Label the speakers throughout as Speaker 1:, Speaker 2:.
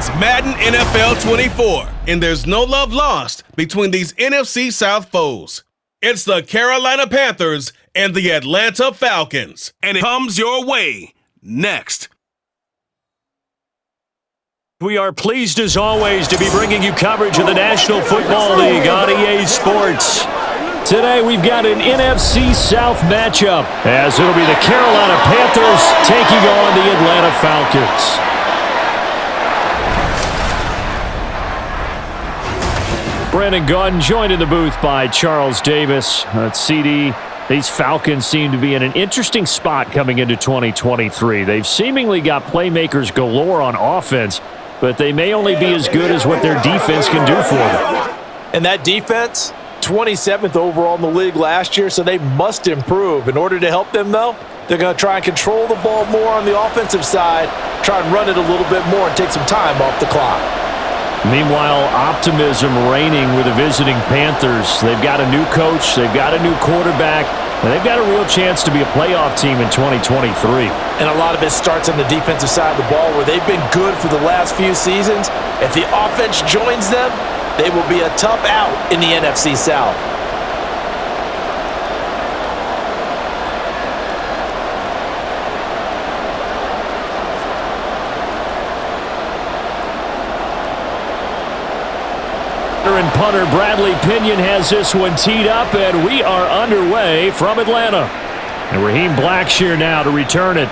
Speaker 1: It's Madden NFL 24, and there's no love lost between these NFC South foes. It's the Carolina Panthers and the Atlanta Falcons, and it comes your way next.
Speaker 2: We are pleased as always to be bringing you coverage of the National Football League on EA Sports. Today we've got an NFC South matchup, as it'll be the Carolina Panthers taking on the Atlanta Falcons. Brandon Gunn joined in the booth by Charles Davis. CD, these Falcons seem to be in an interesting spot coming into 2023. They've seemingly got playmakers galore on offense, but they may only be as good as what their defense can do for them.
Speaker 3: And that defense, 27th overall in the league last year, so they must improve. In order to help them, though, they're going to try and control the ball more on the offensive side, try and run it a little bit more and take some time off the clock.
Speaker 2: Meanwhile, optimism reigning with the visiting Panthers. They've got a new coach, they've got a new quarterback, and they've got a real chance to be a playoff team in 2023.
Speaker 3: And a lot of it starts on the defensive side of the ball, where they've been good for the last few seasons. If the offense joins them, they will be a tough out in the NFC South.
Speaker 2: And punter Bradley Pinion has this one teed up, and we are underway from Atlanta. And Raheem Blackshear now to return it.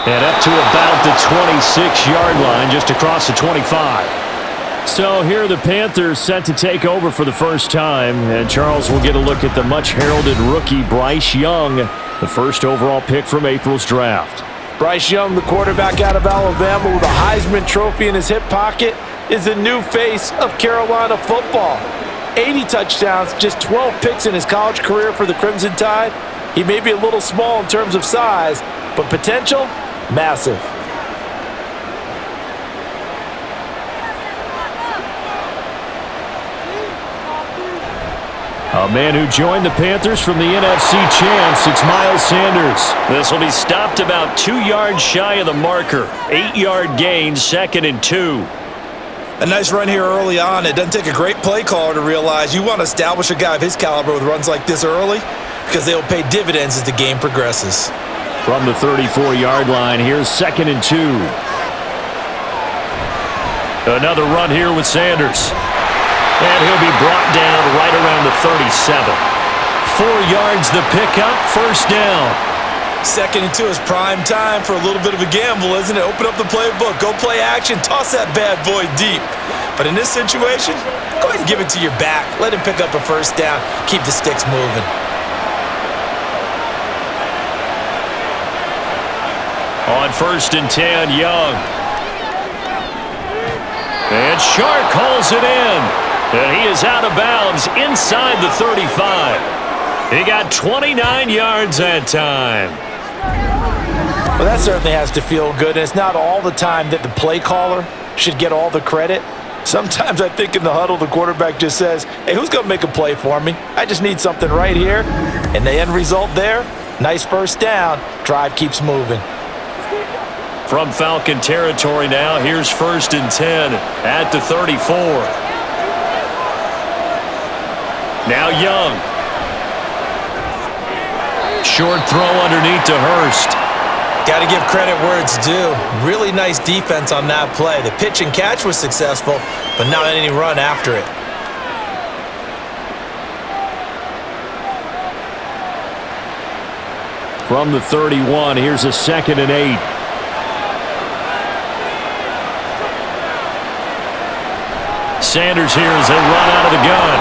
Speaker 2: And up to about the 26-yard line, just across the 25. So here are the Panthers set to take over for the first time. And Charles will get a look at the much-heralded rookie Bryce Young, the first overall pick from April's draft.
Speaker 3: Bryce Young, the quarterback out of Alabama with a Heisman Trophy in his hip pocket, is the new face of Carolina football. 80 touchdowns, just 12 picks in his college career for the Crimson Tide. He may be a little small in terms of size, but potential, massive.
Speaker 2: A man who joined the Panthers from the NFC champs, it's Miles Sanders. This will be stopped about 2 yards shy of the marker. 8-yard gain, 2nd and 2.
Speaker 4: A nice run here early on. It doesn't take a great play caller to realize you want to establish a guy of his caliber with runs like this early, because they will pay dividends as the game progresses.
Speaker 2: From the 34-yard line, here's 2nd and 2. Another run here with Sanders. And he'll be brought down right around the 37. 4 yards the pickup, first down.
Speaker 4: 2nd and 2 is prime time for a little bit of a gamble, isn't it? Open up the playbook, go play action, toss that bad boy deep. But in this situation, go ahead and give it to your back. Let him pick up a first down, keep the sticks moving.
Speaker 2: On 1st and 10, Young. And Shark hauls it in. And he is out of bounds inside the 35. He got 29 yards that time.
Speaker 3: Well, that certainly has to feel good. And it's not all the time that the play caller should get all the credit. Sometimes I think in the huddle, the quarterback just says, hey, who's going to make a play for me? I just need something right here. And the end result there, nice first down. Drive keeps moving.
Speaker 2: From Falcon territory now, here's 1st and 10 at the 34. Now Young. Short throw underneath to Hurst.
Speaker 4: Got to give credit where it's due. Really nice defense on that play. The pitch and catch was successful, but not any run after it.
Speaker 2: From the 31, here's a 2nd and 8. Sanders here as they run out of the gun.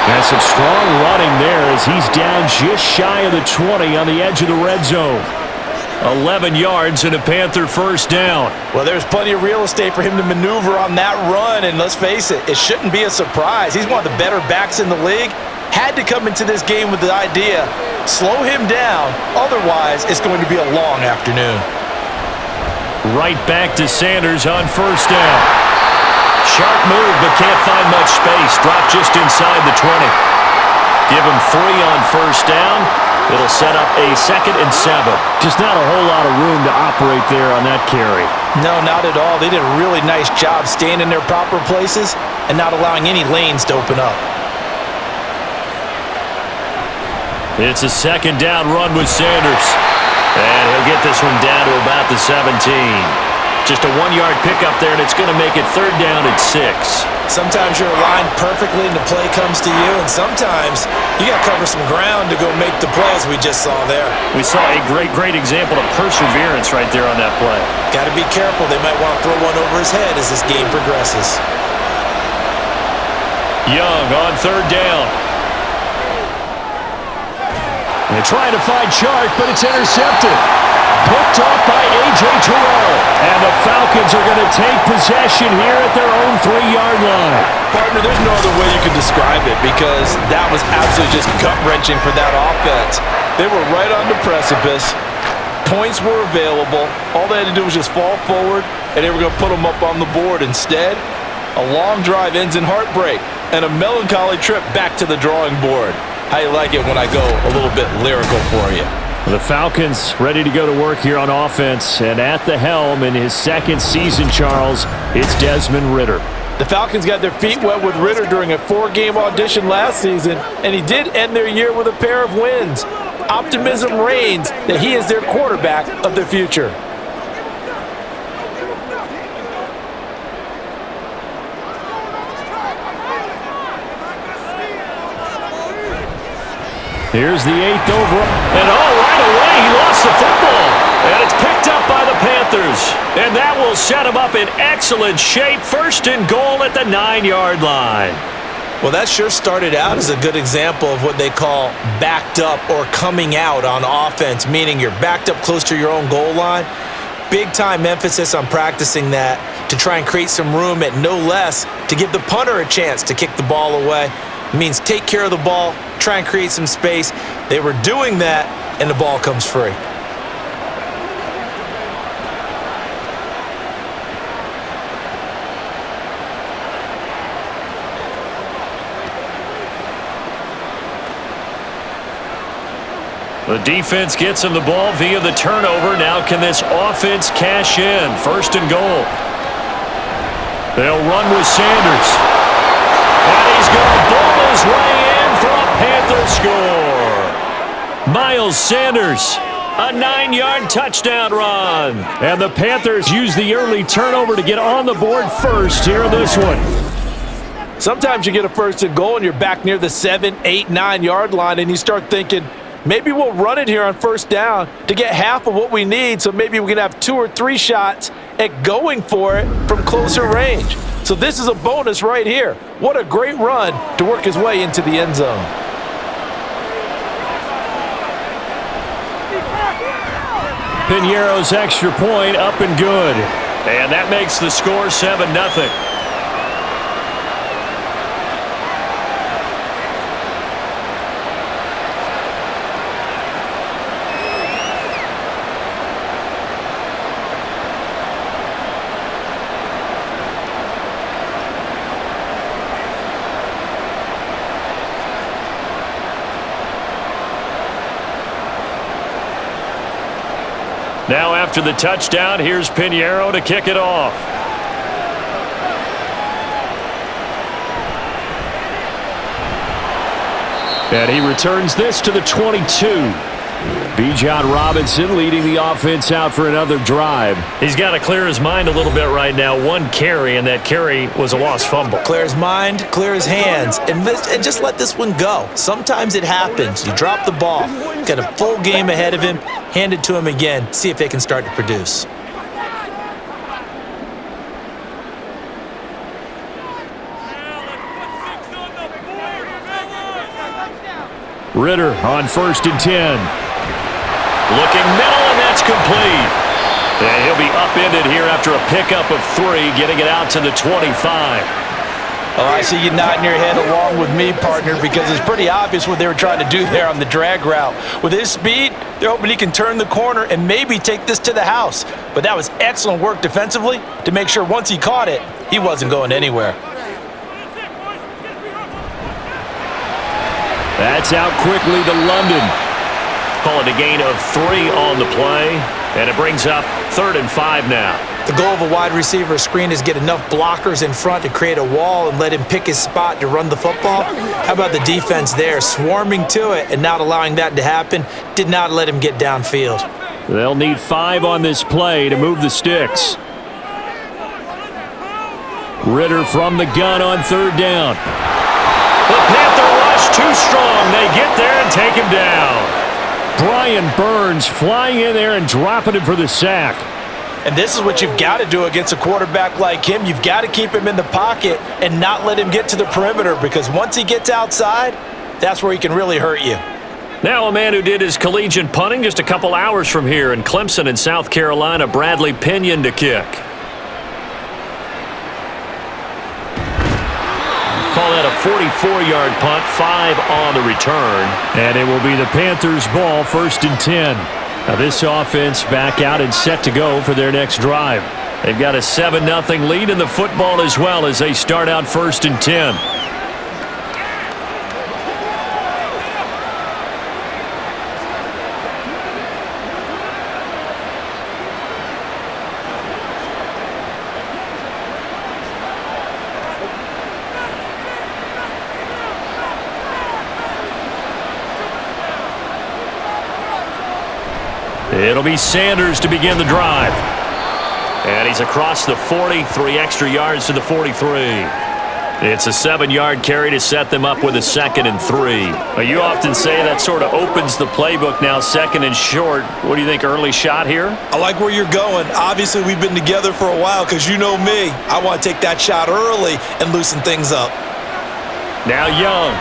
Speaker 2: And some strong running there as he's down just shy of the 20 on the edge of the red zone. 11 yards and a Panther first down.
Speaker 3: Well, there's plenty of real estate for him to maneuver on that run, and let's face it, it shouldn't be a surprise. He's one of the better backs in the league. Had to come into this game with the idea, slow him down, otherwise it's going to be a long afternoon.
Speaker 2: Right back to Sanders on first down. Sharp move, but can't find much space. Dropped just inside the 20. Give him 3 on first down. It'll set up a 2nd and 7. Just not a whole lot of room to operate there on that carry.
Speaker 3: No, not at all. They did a really nice job staying in their proper places and not allowing any lanes to open up.
Speaker 2: It's a second down run with Sanders. And he'll get this one down to about the 17. Just a 1-yard pickup there, and it's going to make it third down at 6.
Speaker 3: Sometimes you're aligned perfectly and the play comes to you, and sometimes you got to cover some ground to go make the play, as we just saw there.
Speaker 2: We saw a great example of perseverance right there on that play.
Speaker 3: Got to be careful. They might want to throw one over his head as this game progresses.
Speaker 2: Young on third down. They're trying to find Chark, but it's intercepted. Picked off by A.J. Terrell. And the Falcons are going to take possession here at their own 3-yard line.
Speaker 3: Partner, there's no other way you could describe it because that was absolutely just gut-wrenching for that offense. They were right on the precipice. Points were available. All they had to do was just fall forward, and they were going to put them up on the board. Instead, a long drive ends in heartbreak and a melancholy trip back to the drawing board. How you like it when I go a little bit lyrical for you?
Speaker 2: The Falcons ready to go to work here on offense, and at the helm in his second season, Charles, it's Desmond Ridder.
Speaker 3: The Falcons got their feet wet with Ridder during a 4-game audition last season, and he did end their year with a pair of wins. Optimism reigns that he is their quarterback of the future.
Speaker 2: Here's the 8th overall. And right away, he lost the football. And it's picked up by the Panthers. And that will set him up in excellent shape. First and goal at the 9-yard line.
Speaker 3: Well, that sure started out as a good example of what they call backed up or coming out on offense, meaning you're backed up close to your own goal line. Big-time emphasis on practicing that to try and create some room at no less to give the punter a chance to kick the ball away. It means take care of the ball, try and create some space. They were doing that, and the ball comes free.
Speaker 2: The defense gets him the ball via the turnover. Now can this offense cash in? First and goal. They'll run with Sanders. And he's going to ball his way in for a Panther score. Miles Sanders, a 9-yard touchdown run. And the Panthers use the early turnover to get on the board first here in this one.
Speaker 3: Sometimes you get a first and goal and you're back near the 7, 8, 9-yard line and you start thinking, maybe we'll run it here on first down to get half of what we need, so maybe we can have 2 or 3 shots at going for it from closer range. So this is a bonus right here. What a great run to work his way into the end zone.
Speaker 2: Piñeiro's extra point up and good. And that makes the score 7-0. Now after the touchdown, here's Piñeiro to kick it off. And he returns this to the 22. Bijan Robinson leading the offense out for another drive. He's got to clear his mind a little bit right now. 1 carry, and that carry was a lost fumble.
Speaker 3: Clear his mind, clear his hands, and just let this one go. Sometimes it happens. You drop the ball, got a full game ahead of him, hand it to him again, see if they can start to produce.
Speaker 2: Ridder on 1st and 10. Looking middle, and that's complete. And he'll be upended here after a pickup of 3, getting it out to the 25.
Speaker 3: Oh, I see you nodding your head along with me, partner, because it's pretty obvious what they were trying to do there on the drag route. With his speed, they're hoping he can turn the corner and maybe take this to the house. But that was excellent work defensively to make sure once he caught it, he wasn't going anywhere.
Speaker 2: That's out quickly to London. Call it a gain of 3 on the play, and it brings up 3rd and 5 now.
Speaker 3: The goal of a wide receiver screen is get enough blockers in front to create a wall and let him pick his spot to run the football. How about the defense there, swarming to it and not allowing that to happen? Did not let him get downfield.
Speaker 2: They'll need 5 on this play to move the sticks. Ritter from the gun on 3rd down. The Panther rush too strong. They get there and take him down. Brian Burns flying in there and dropping him for the sack.
Speaker 3: And this is what you've got to do against a quarterback like him. You've got to keep him in the pocket and not let him get to the perimeter, because once he gets outside, that's where he can really hurt you.
Speaker 2: Now a man who did his collegiate punting just a couple hours from here in Clemson in South Carolina, Bradley Pinion to kick. Call that a 44-yard punt, 5 on the return. And it will be the Panthers' ball, 1st and 10. Now this offense back out and set to go for their next drive. They've got a 7-0 lead in the football as well as they start out 1st and 10. It'll be Sanders to begin the drive. And he's across the 40, 3 extra yards to the 43. It's a 7-yard carry to set them up with a 2nd and 3. Well, you often say that sort of opens the playbook now, 2nd and short. What do you think, early shot here?
Speaker 4: I like where you're going. Obviously, we've been together for a while because you know me. I want to take that shot early and loosen things up.
Speaker 2: Now Young.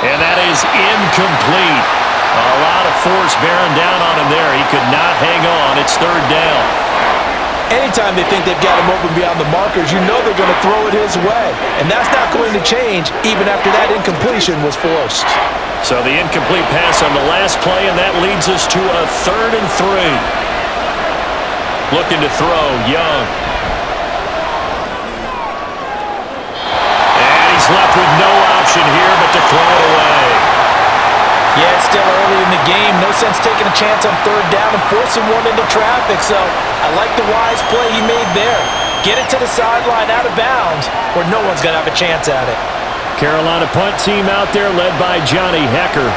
Speaker 2: And that is incomplete. A lot of force bearing down on him there. He could not hang on. It's 3rd down.
Speaker 3: Anytime they think they've got him open beyond the markers, you know they're going to throw it his way. And that's not going to change even after that incompletion was forced.
Speaker 2: So the incomplete pass on the last play, and that leads us to a 3rd and 3. Looking to throw, Young. And he's left with no option here but to throw it away.
Speaker 3: Yeah, it's still early in the game. No sense taking a chance on 3rd down and forcing one into traffic. So I like the wise play he made there. Get it to the sideline out of bounds where no one's going to have a chance at it.
Speaker 2: Carolina punt team out there led by Johnny Hecker.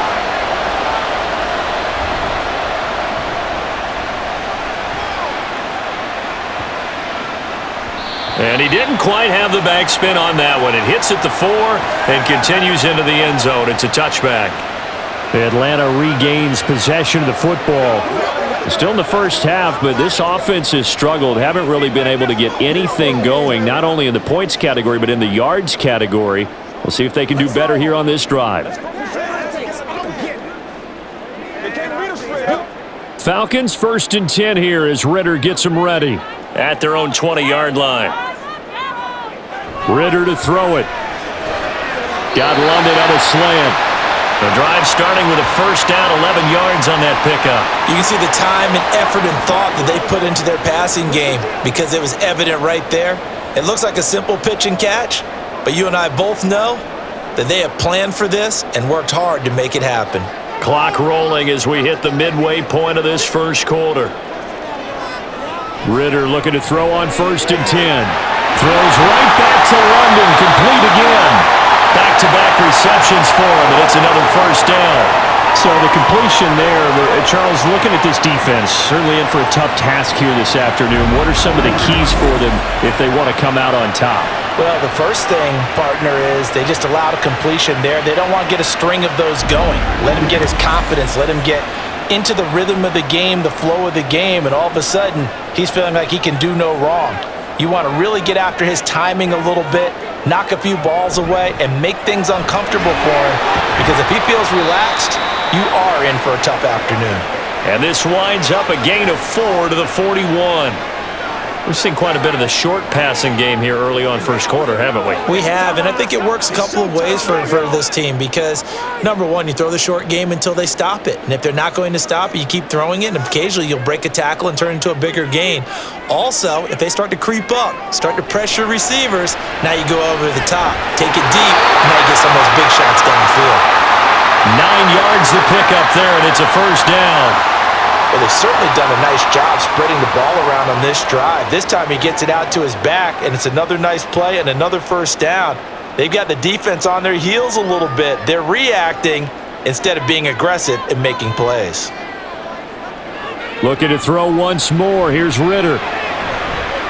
Speaker 2: And he didn't quite have the backspin on that one. It hits at the 4 and continues into the end zone. It's a touchback. Atlanta regains possession of the football. Still in the first half, but this offense has struggled. Haven't really been able to get anything going, not only in the points category, but in the yards category. We'll see if they can do better here on this drive. Falcons 1st and 10 here as Ritter gets them ready. At their own 20-yard line. Ritter to throw it. Got London on a slant. The drive starting with a 1st down, 11 yards on that pickup.
Speaker 4: You can see the time and effort and thought that they put into their passing game because it was evident right there. It looks like a simple pitch and catch, but you and I both know that they have planned for this and worked hard to make it happen.
Speaker 2: Clock rolling as we hit the midway point of this 1st quarter. Ritter looking to throw on 1st and 10. Throws right back to London, complete again. Back-to-back receptions for him, and it's another 1st down. So the completion there, Charles, looking at this defense, certainly in for a tough task here this afternoon. What are some of the keys for them if they want to come out on top?
Speaker 3: Well, the first thing, partner, is they just allowed a completion there. They don't want to get a string of those going. Let him get his confidence. Let him get into the rhythm of the game, the flow of the game, and all of a sudden, he's feeling like he can do no wrong. You want to really get after his timing a little bit, knock a few balls away, and make things uncomfortable for him. Because if he feels relaxed, you are in for a tough afternoon.
Speaker 2: And this winds up a gain of 4 to the 41. We've seen quite a bit of the short passing game here early on 1st quarter, haven't we?
Speaker 4: We have, and I think it works a couple of ways for this team because, number one, you throw the short game until they stop it. And if they're not going to stop it, you keep throwing it, and occasionally you'll break a tackle and turn it into a bigger gain. Also, if they start to creep up, start to pressure receivers, now you go over the top, take it deep, and now you get some of those big shots downfield.
Speaker 2: 9 yards to pick up there, and it's a 1st down.
Speaker 3: Well, they've certainly done a nice job spreading the ball around on this drive. This time he gets it out to his back, and it's another nice play and another first down. They've got the defense on their heels a little bit. They're reacting instead of being aggressive and making plays.
Speaker 2: Looking to throw once more. Here's Ritter.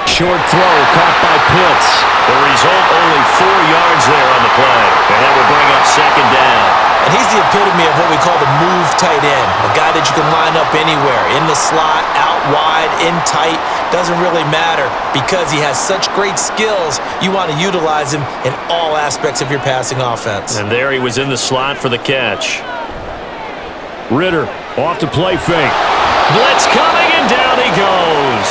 Speaker 2: Short throw caught by Pitts.
Speaker 5: The result, only 4 yards there on the play. And that will bring up second down.
Speaker 4: And he's the epitome of what we call the move tight end, a guy that you can line up anywhere, in the slot, out wide, in tight, doesn't really matter because he has such great skills. You want to utilize him in all aspects of your passing offense.
Speaker 5: And there he was in the slot for the catch.
Speaker 2: Ritter off to play fake.
Speaker 5: Blitz coming, and down he goes.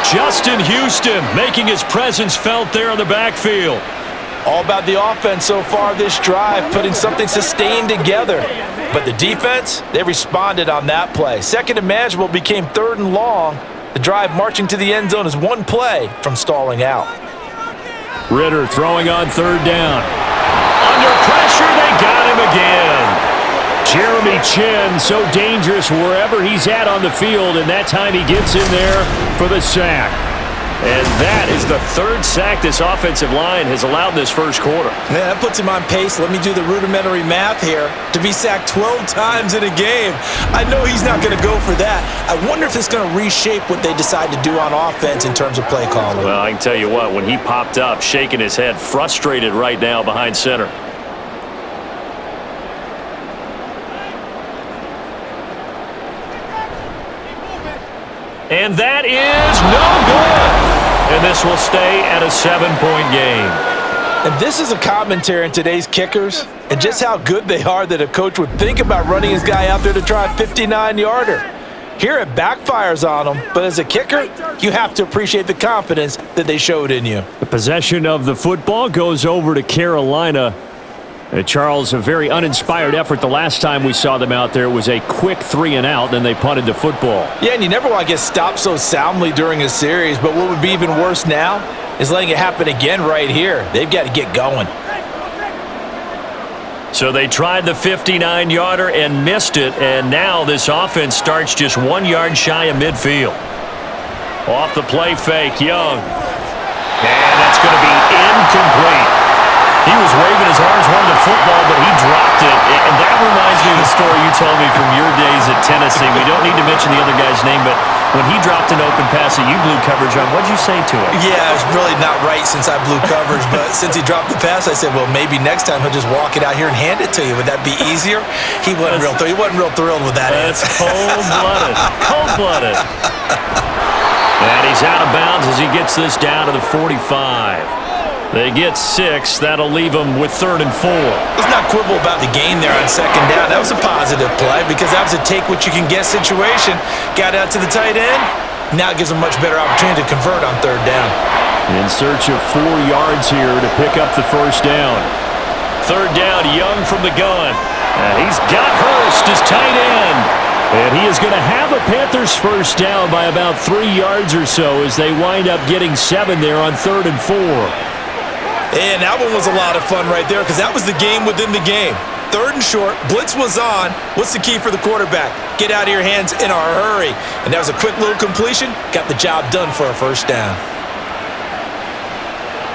Speaker 2: Justin Houston making his presence felt there in the backfield.
Speaker 3: All about the offense so far this drive, putting something sustained together. But the defense, they responded on that play. Second and manageable became 3rd and long. The drive marching to the end zone is 1 play from stalling out.
Speaker 2: Ritter throwing on 3rd down. Under pressure, they got him again. Jeremy Chin, so dangerous wherever he's at on the field, and that time he gets in there for the sack.
Speaker 5: And that is the 3rd sack this offensive line has allowed in this first quarter.
Speaker 4: Man, that puts him on pace. Let me do the rudimentary math here. To be sacked 12 times in a game, I know he's not going to go for that. I wonder if it's going to reshape what they decide to do on offense in terms of play calling.
Speaker 5: Well, I can tell you what, when he popped up, shaking his head, frustrated right now behind center. And that is no good. And this will stay at a 7-point game.
Speaker 3: And this is a commentary on today's kickers and just how good they are that a coach would think about running his guy out there to try a 59-yarder. Here it backfires on him, but as a kicker, you have to appreciate the confidence that they showed in you.
Speaker 2: The possession of the football goes over to Carolina. Charles, a very uninspired effort the last time we saw them out there. It was a quick 3-and-out, then they punted the football.
Speaker 3: Yeah, and you never want to get stopped so soundly during a series, but what would be even worse now is letting it happen again right here. They've got to get going.
Speaker 5: So they tried the 59-yarder and missed it, and now this offense starts just 1 yard shy of midfield. Off the play fake, Young. And that's going to be incomplete. He was waving his arms, wanted the football, but he dropped it. And that reminds me of the story you told me from your days at Tennessee. We don't need to mention the other guy's name, but when he dropped an open pass that you blew coverage on, what'd you say to him?
Speaker 4: Yeah, it's really not right since I blew coverage, but since he dropped the pass, I said, well, maybe next time he'll just walk it out here and hand it to you. Would that be easier? He wasn't real thrilled with that
Speaker 5: That's
Speaker 4: answer.
Speaker 5: cold-blooded. Cold-blooded. And he's out of bounds as he gets this down to the 45. They get 6. That'll leave them with 3rd and 4.
Speaker 4: Let's not quibble about the gain there on 2nd down. That was a positive play because that was a take-what-you-can-get situation. Got out to the tight end. Now it gives them much better opportunity to convert on 3rd down.
Speaker 2: In search of 4 yards here to pick up the first down.
Speaker 5: 3rd down, Young from the gun. And he's got Hurst, his tight end.
Speaker 2: And he is going to have a Panthers first down by about 3 yards or so as they wind up getting 7 there on 3rd and 4.
Speaker 4: And that one was a lot of fun right there because that was the game within the game. 3rd and short, blitz was on. What's the key for the quarterback? Get out of your hands in a hurry. And that was a quick little completion. Got the job done for a first down.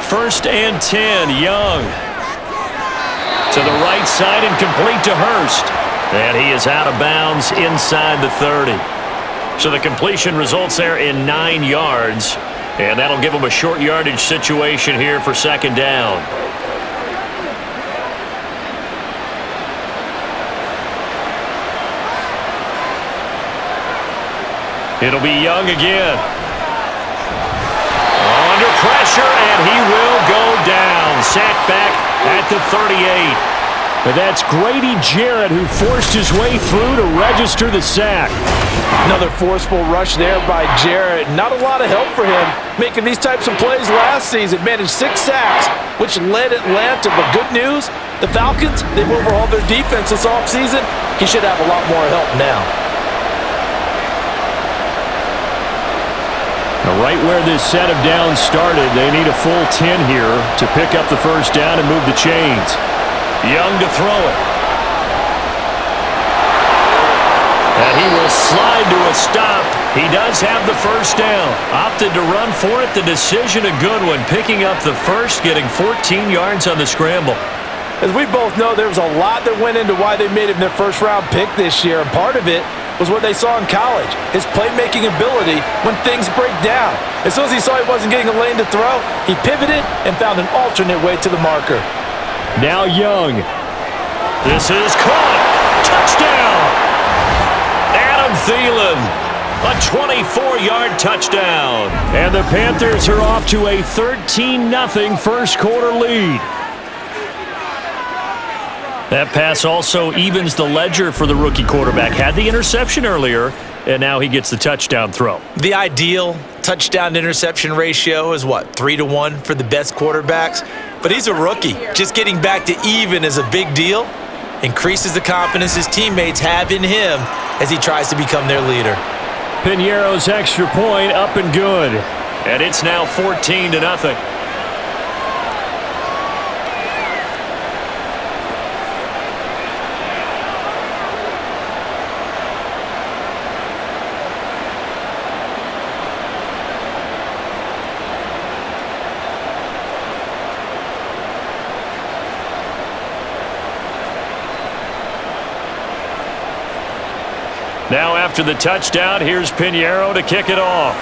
Speaker 5: 1st and 10, Young. To the right side and complete to Hurst. And he is out of bounds inside the 30. So the completion results there in 9 yards. And that'll give them a short yardage situation here for 2nd down. It'll be Young again. Under pressure, and he will go down. Sacked back at the 38.
Speaker 2: But that's Grady Jarrett who forced his way through to register the sack.
Speaker 3: Another forceful rush there by Jarrett. Not a lot of help for him making these types of plays last season. Managed 6 sacks, which led Atlanta. But good news, the Falcons, they've overhauled their defense this offseason. He should have a lot more help now.
Speaker 2: Now, right where this set of downs started, they need a full 10 here to pick up the first down and move the chains.
Speaker 5: Young to throw it. And he will slide to a stop. He does have the first down. Opted to run for it. The decision a good one. Picking up the first, getting 14 yards on the scramble.
Speaker 3: As we both know, there was a lot that went into why they made him their first-round pick this year, and part of it was what they saw in college, his playmaking ability when things break down. As soon as he saw he wasn't getting a lane to throw, he pivoted and found an alternate way to the marker.
Speaker 2: Now Young.
Speaker 5: This is caught. Touchdown! Adam Thielen, a 24-yard touchdown.
Speaker 2: And the Panthers are off to a 13-0 first-quarter lead. That pass also evens the ledger for the rookie quarterback. Had the interception earlier, and now he gets the touchdown throw.
Speaker 4: The ideal touchdown-interception ratio is, what, 3-to-1 for the best quarterbacks? But he's a rookie. Just getting back to even is a big deal. Increases the confidence his teammates have in him as he tries to become their leader.
Speaker 2: Piñeiro's extra point up and good.
Speaker 5: And it's now 14-0. Now after the touchdown, here's Piñeiro to kick it off.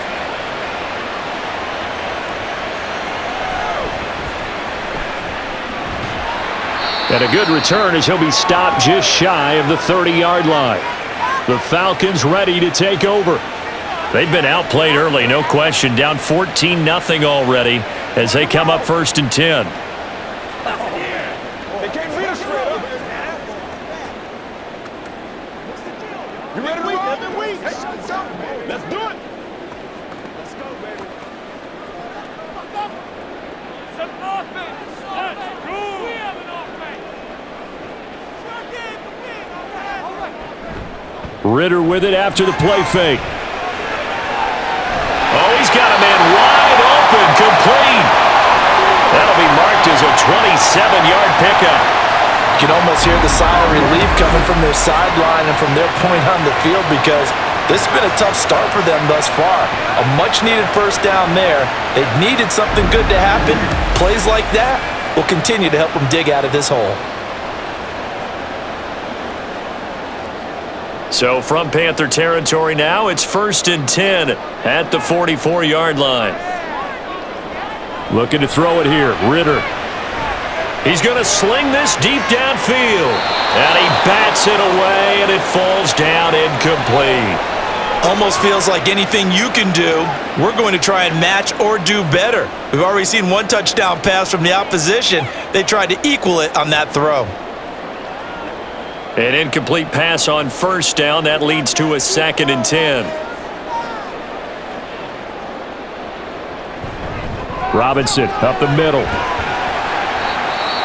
Speaker 2: And a good return as he'll be stopped just shy of the 30-yard line. The Falcons ready to take over.
Speaker 5: They've been outplayed early, no question. Down 14-0 already as they come up 1st and 10.
Speaker 6: You ready to move? Let's do it. Let's go, baby. Some offense. Let's go. We have an offense.
Speaker 2: Ritter with it after the play fake.
Speaker 5: Oh, he's got a man wide open, complete. That'll be marked as a 27-yard pickup.
Speaker 3: You can almost hear the sigh of relief coming from their sideline and from their point on the field because this has been a tough start for them thus far. A much-needed first down there. They've needed something good to happen. Plays like that will continue to help them dig out of this hole.
Speaker 5: So from Panther territory now, it's 1st and 10 at the 44-yard line.
Speaker 2: Looking to throw it here. Ritter.
Speaker 5: He's going to sling this deep downfield. And he bats it away, and it falls down incomplete.
Speaker 4: Almost feels like anything you can do, we're going to try and match or do better. We've already seen one touchdown pass from the opposition. They tried to equal it on that throw.
Speaker 5: An incomplete pass on 1st down. That leads to a 2nd and 10.
Speaker 2: Robinson up the middle.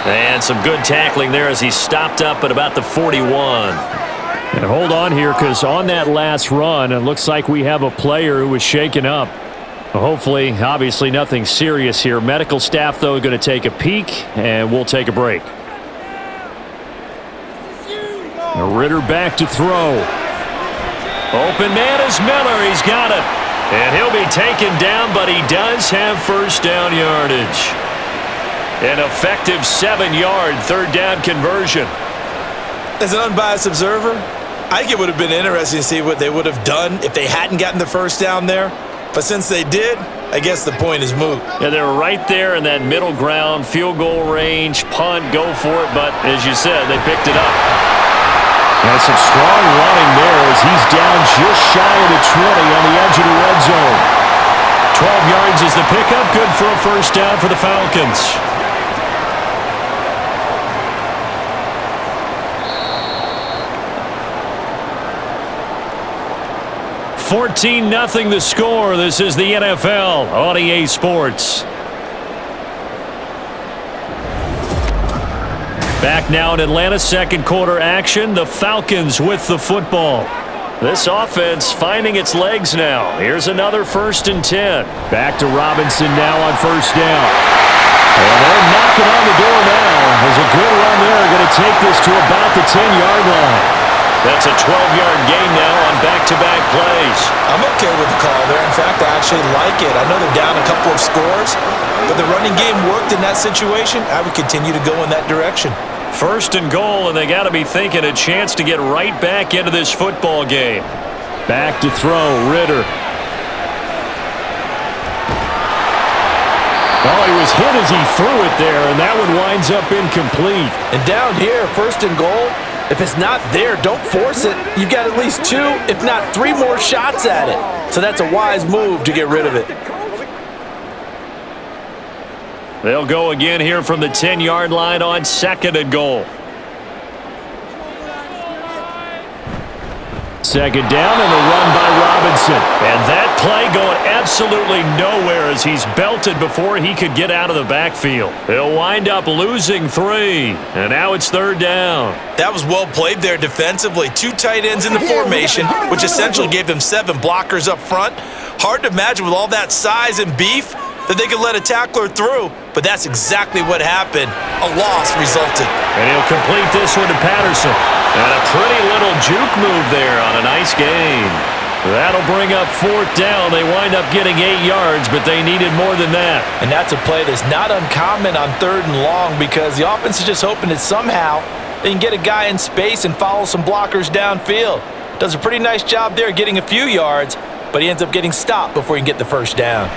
Speaker 5: And some good tackling there as he stopped up at about the 41.
Speaker 2: And hold on here because on that last run, it looks like we have a player who was shaken up. Hopefully, obviously nothing serious here. Medical staff, though, going to take a peek, and we'll take a break. Ritter back to throw.
Speaker 5: Open man is Miller. He's got it. And he'll be taken down, but he does have 1st down yardage. An effective 7-yard 3rd down conversion.
Speaker 4: As an unbiased observer, I think it would have been interesting to see what they would have done if they hadn't gotten the 1st down there. But since they did, I guess the point is moot.
Speaker 5: Yeah, they were right there in that middle ground, field goal range, punt, go for it. But as you said, they picked it up.
Speaker 2: And some strong running there as he's down just shy of the 20 on the edge of the red zone.
Speaker 5: 12 yards is the pickup. Good for a 1st down for the Falcons. 14-0 the score. This is the NFL on EA Sports. Back now in Atlanta, 2nd quarter action. The Falcons with the football. This offense finding its legs now. Here's another 1st and 10.
Speaker 2: Back to Robinson now on 1st down. And they're knocking on the door now. There's a good run there. Going to take this to about the 10-yard line.
Speaker 5: That's a 12-yard gain now on back-to-back plays.
Speaker 4: I'm okay with the call there. In fact, I actually like it. I know they're down a couple of scores, but the running game worked in that situation. I would continue to go in that direction.
Speaker 5: First and goal, and they got to be thinking a chance to get right back into this football game.
Speaker 2: Back to throw, Ritter. Oh, he was hit as he threw it there, and that one winds up incomplete.
Speaker 3: And down here, first and goal, if it's not there, don't force it. You've got at least 2, if not 3 more shots at it. So that's a wise move to get rid of it.
Speaker 5: They'll go again here from the 10-yard line on second and goal.
Speaker 2: Second down and a run by Robinson.
Speaker 5: And that play going absolutely nowhere as he's belted before he could get out of the backfield. They'll wind up losing 3, and now it's third down.
Speaker 4: That was well played there defensively. 2 tight ends in the formation, which essentially gave them 7 blockers up front. Hard to imagine with all that size and beef that they could let a tackler through, but that's exactly what happened. A loss resulted.
Speaker 5: And he'll complete this one to Patterson. And a pretty little juke move there on a nice gain. That'll bring up fourth down. They wind up getting 8 yards, but they needed more than that.
Speaker 3: And that's a play that's not uncommon on third and long because the offense is just hoping that somehow they can get a guy in space and follow some blockers downfield. Does a pretty nice job there getting a few yards, but he ends up getting stopped before he can get the first down.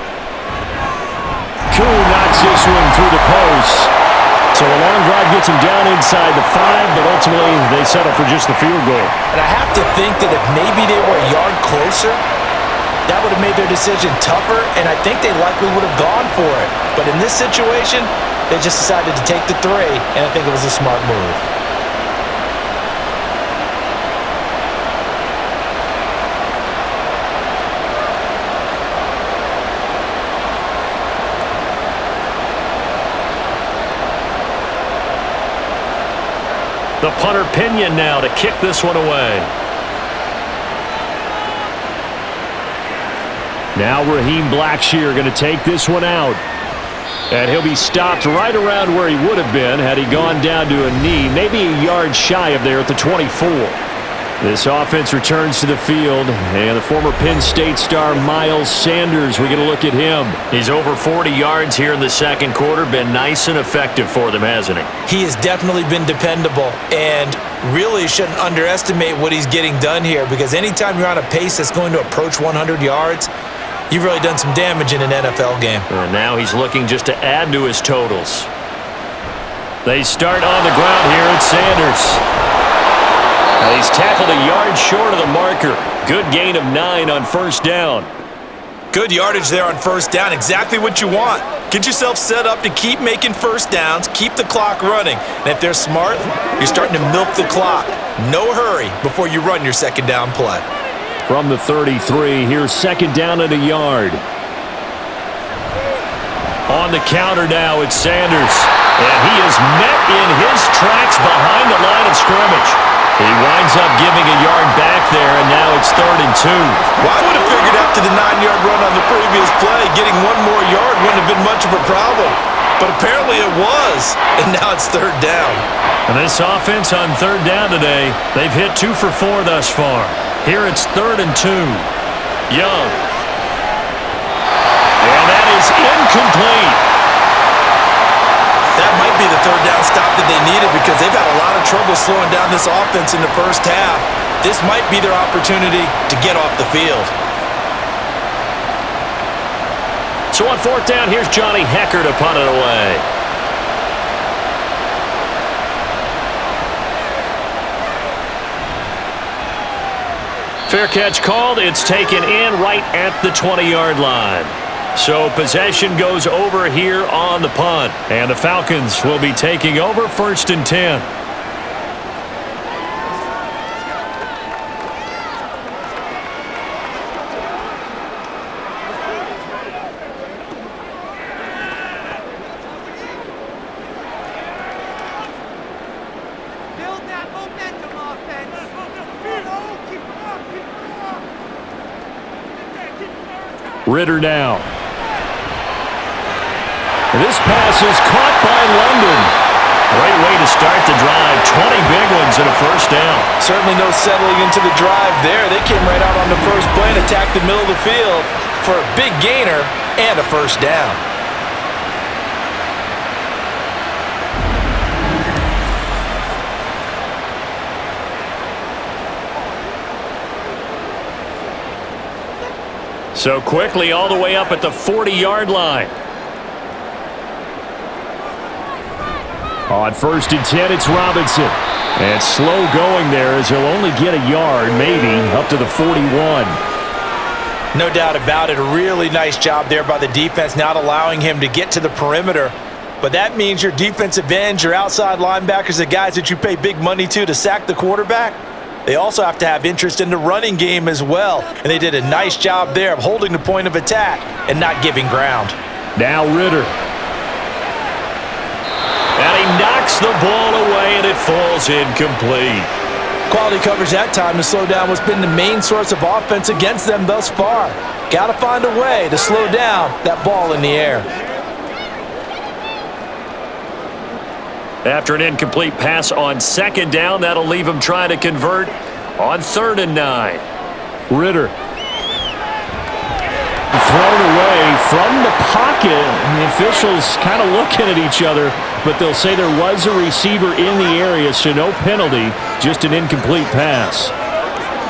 Speaker 2: Koo knocks this one through the post. So a long drive gets him down inside the 5, but ultimately they settle for just the field goal.
Speaker 3: And I have to think that if maybe they were a yard closer, that would have made their decision tougher, and I think they likely would have gone for it. But in this situation, they just decided to take the 3, and I think it was a smart move.
Speaker 5: The punter Pinion now to kick this one away.
Speaker 2: Now Raheem Blackshear going to take this one out. And he'll be stopped right around where he would have been had he gone down to a knee, maybe a yard shy of there at the 24. This offense returns to the field, and the former Penn State star Miles Sanders, we're going to look at him.
Speaker 5: He's over 40 yards here in the second quarter. Been nice and effective for them, hasn't he?
Speaker 4: He has definitely been dependable, and really shouldn't underestimate what he's getting done here because anytime you're on a pace that's going to approach 100 yards, you've really done some damage in an NFL game.
Speaker 5: And now he's looking just to add to his totals. They start on the ground here at Sanders. Now he's tackled a yard short of the marker. Good gain of 9 on first down.
Speaker 4: Good yardage there on first down. Exactly what you want. Get yourself set up to keep making first downs, keep the clock running. And if they're smart, you're starting to milk the clock. No hurry before you run your second down play.
Speaker 2: From the 33, here's second down at a yard.
Speaker 5: On the counter now, it's Sanders. And he is met in his tracks behind the line of scrimmage. He winds up giving a yard back there, and now it's 3rd and 2.
Speaker 4: Well, I would have figured after the 9-yard run on the previous play, getting 1 more yard wouldn't have been much of a problem. But apparently it was, and now it's 3rd down.
Speaker 5: And this offense on 3rd down today, they've hit 2 for 4 thus far. Here it's 3rd and 2. Young. And that is incomplete.
Speaker 4: That might be the 3rd down stop that they needed because they've had a lot of trouble slowing down this offense in the first half. This might be their opportunity to get off the field.
Speaker 5: So on 4th down, here's Johnny Hecker to punt it away. Fair catch called. It's taken in right at the 20-yard line. So possession goes over here on the punt. And the Falcons will be taking over 1st and 10.
Speaker 6: Build that momentum offense. Keep it up.
Speaker 2: Ritter now. This pass is caught by London.
Speaker 5: Great way to start the drive. 20 big ones and a first down.
Speaker 3: Certainly no settling into the drive there. They came right out on the first play and attacked the middle of the field for a big gainer and a first down.
Speaker 5: So quickly all the way up at the 40-yard line.
Speaker 2: On 1st and 10, it's Robinson. And slow going there as he'll only get a yard, maybe, up to the 41.
Speaker 3: No doubt about it. A really nice job there by the defense, not allowing him to get to the perimeter. But that means your defensive ends, your outside linebackers, the guys that you pay big money to sack the quarterback, they also have to have interest in the running game as well. And they did a nice job there of holding the point of attack and not giving ground.
Speaker 2: Now Ritter.
Speaker 5: And he knocks the ball away, and it falls incomplete.
Speaker 3: Quality coverage that time to slow down what's been the main source of offense against them thus far. Got to find a way to slow down that ball in the air.
Speaker 5: After an incomplete pass on 2nd down, that'll leave him trying to convert on 3rd and 9.
Speaker 2: Ritter. Thrown away from the pocket. The officials kind of looking at each other, but they'll say there was a receiver in the area, so no penalty, just an incomplete pass.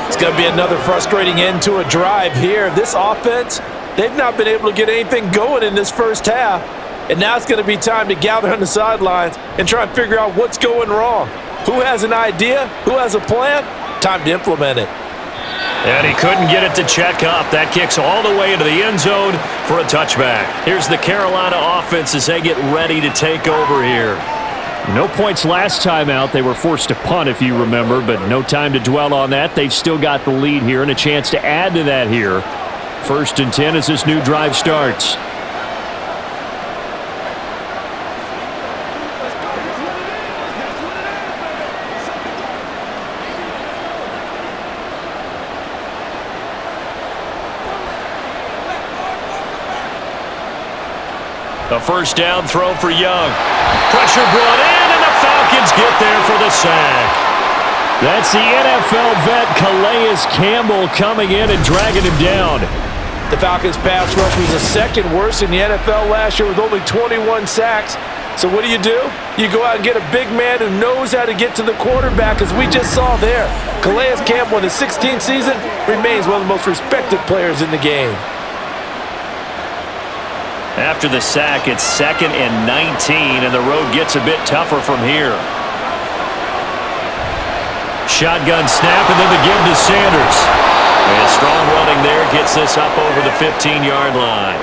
Speaker 3: It's going to be another frustrating end to a drive here. This offense, they've not been able to get anything going in this first half, and now it's going to be time to gather on the sidelines and try and figure out what's going wrong. Who has an idea? Who has a plan? Time to implement it.
Speaker 5: And he couldn't get it to check up. That kicks all the way into the end zone for a touchback. Here's the Carolina offense as they get ready to take over here.
Speaker 2: No points last time out. They were forced to punt, if you remember, but no time to dwell on that. They've still got the lead here and a chance to add to that here. 1st and 10 as this new drive starts.
Speaker 5: The first down throw for Young. Pressure brought in, and the Falcons get there for the sack.
Speaker 2: That's the NFL vet Calais Campbell coming in and dragging him down.
Speaker 3: The Falcons' pass rush was the 2nd worst in the NFL last year with only 21 sacks. So what do? You go out and get a big man who knows how to get to the quarterback, as we just saw there. Calais Campbell in his 16th season remains one of the most respected players in the game.
Speaker 5: After the sack, it's 2nd and 19, and the road gets a bit tougher from here. Shotgun snap, and then the give to Sanders. And strong running there gets this up over the 15-yard line.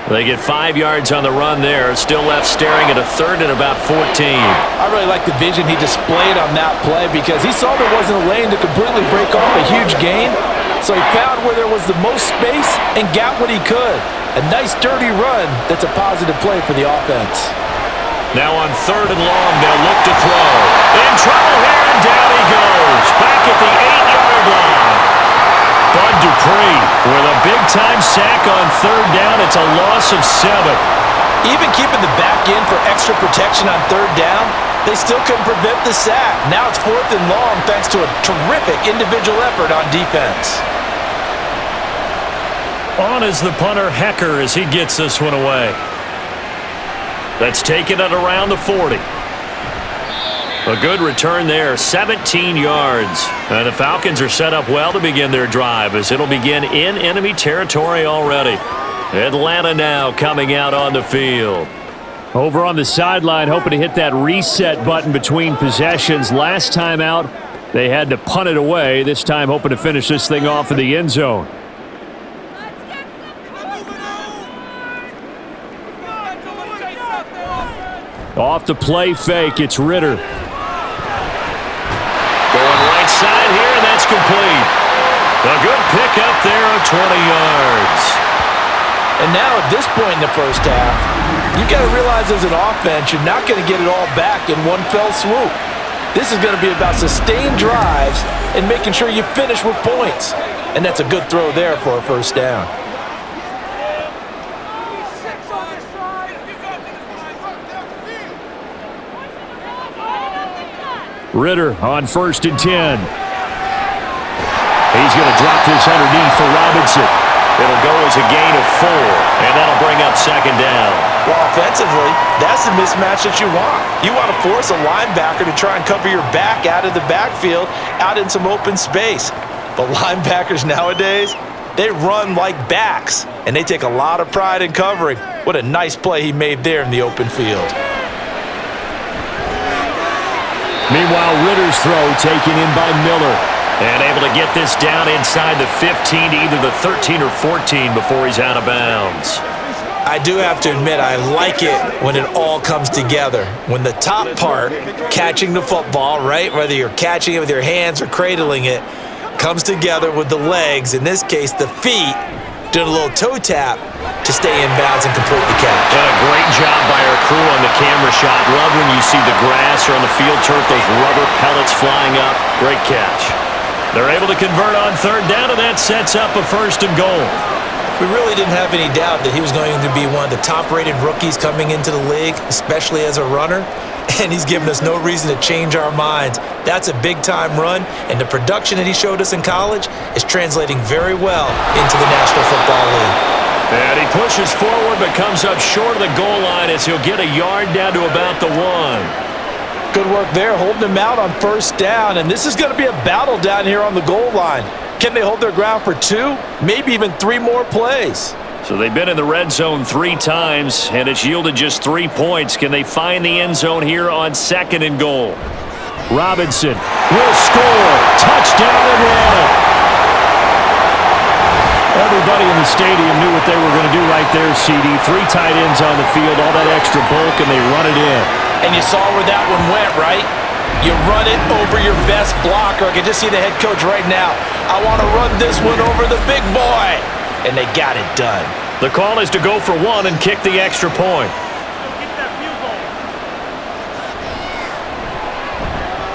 Speaker 5: They get 5 yards on the run there. Still left staring at a 3rd and about 14.
Speaker 3: I really like the vision he displayed on that play because he saw there wasn't a lane to completely break off a huge gain. So he found where there was the most space and got what he could. A nice, dirty run that's a positive play for the offense.
Speaker 5: Now on 3rd and long, they'll look to throw. In trouble here, and down he goes. Back at the 8-yard line. Bud Dupree with a big-time sack on 3rd down. It's a loss of 7.
Speaker 3: Even keeping the back in for extra protection on 3rd down, they still couldn't prevent the sack. Now it's 4th and long thanks to a terrific individual effort on defense.
Speaker 5: On is the punter, Hecker, as he gets this one away. That's taken at around the 40. A good return there, 17 yards. And the Falcons are set up well to begin their drive as it'll begin in enemy territory already. Atlanta now coming out on the field.
Speaker 2: Over on the sideline, hoping to hit that reset button between possessions. Last time out, they had to punt it away. This time hoping to finish this thing off in the end zone. Off the play fake, it's Ritter.
Speaker 5: Going right side here, and that's complete. A good pickup there of 20 yards.
Speaker 3: And now at this point in the first half, you got to realize as an offense, you're not going to get it all back in one fell swoop. This is going to be about sustained drives and making sure you finish with points. And that's a good throw there for a first down.
Speaker 2: Ritter on 1st and 10. He's going to drop this underneath for Robinson.
Speaker 5: It'll go as a gain of 4, and that'll bring up 2nd down.
Speaker 3: Well, offensively, that's the mismatch that you want. You want to force a linebacker to try and cover your back out of the backfield, out in some open space. But linebackers nowadays, they run like backs, and they take a lot of pride in covering. What a nice play he made there in the open field.
Speaker 2: Meanwhile, Ritter's throw taken in by Miller.
Speaker 5: And able to get this down inside the 15 to either the 13 or 14 before he's out of bounds.
Speaker 3: I do have to admit, I like it when it all comes together. When the top part, catching the football, right, whether you're catching it with your hands or cradling it, comes together with the legs, in this case the feet, doing a little toe tap to stay in bounds and complete the catch.
Speaker 5: And a great job by our crew on the camera shot. Love when you see the grass or on the field turf, those rubber pellets flying up. Great catch. They're able to convert on 3rd down, and that sets up a 1st and goal.
Speaker 3: We really didn't have any doubt that he was going to be one of the top-rated rookies coming into the league, especially as a runner, and he's given us no reason to change our minds. That's a big-time run, and the production that he showed us in college is translating very well into the National Football League.
Speaker 5: And he pushes forward but comes up short of the goal line as he'll get a yard down to about the 1.
Speaker 3: Good work there, holding him out on 1st down, and this is going to be a battle down here on the goal line. Can they hold their ground for 2, maybe even 3 more plays?
Speaker 5: So they've been in the red zone 3 times, and it's yielded just 3 points. Can they find the end zone here on 2nd and goal?
Speaker 2: Robinson will score. Touchdown, Atlanta. Everybody in the stadium knew what they were going to do right there, CD. 3 tight ends on the field, all that extra bulk, and they run it in.
Speaker 3: And you saw where that one went, right? You run it over your best blocker. I can just see the head coach right now. I want to run this one over the big boy. And they got it done.
Speaker 5: The call is to go for 1 and kick the extra point.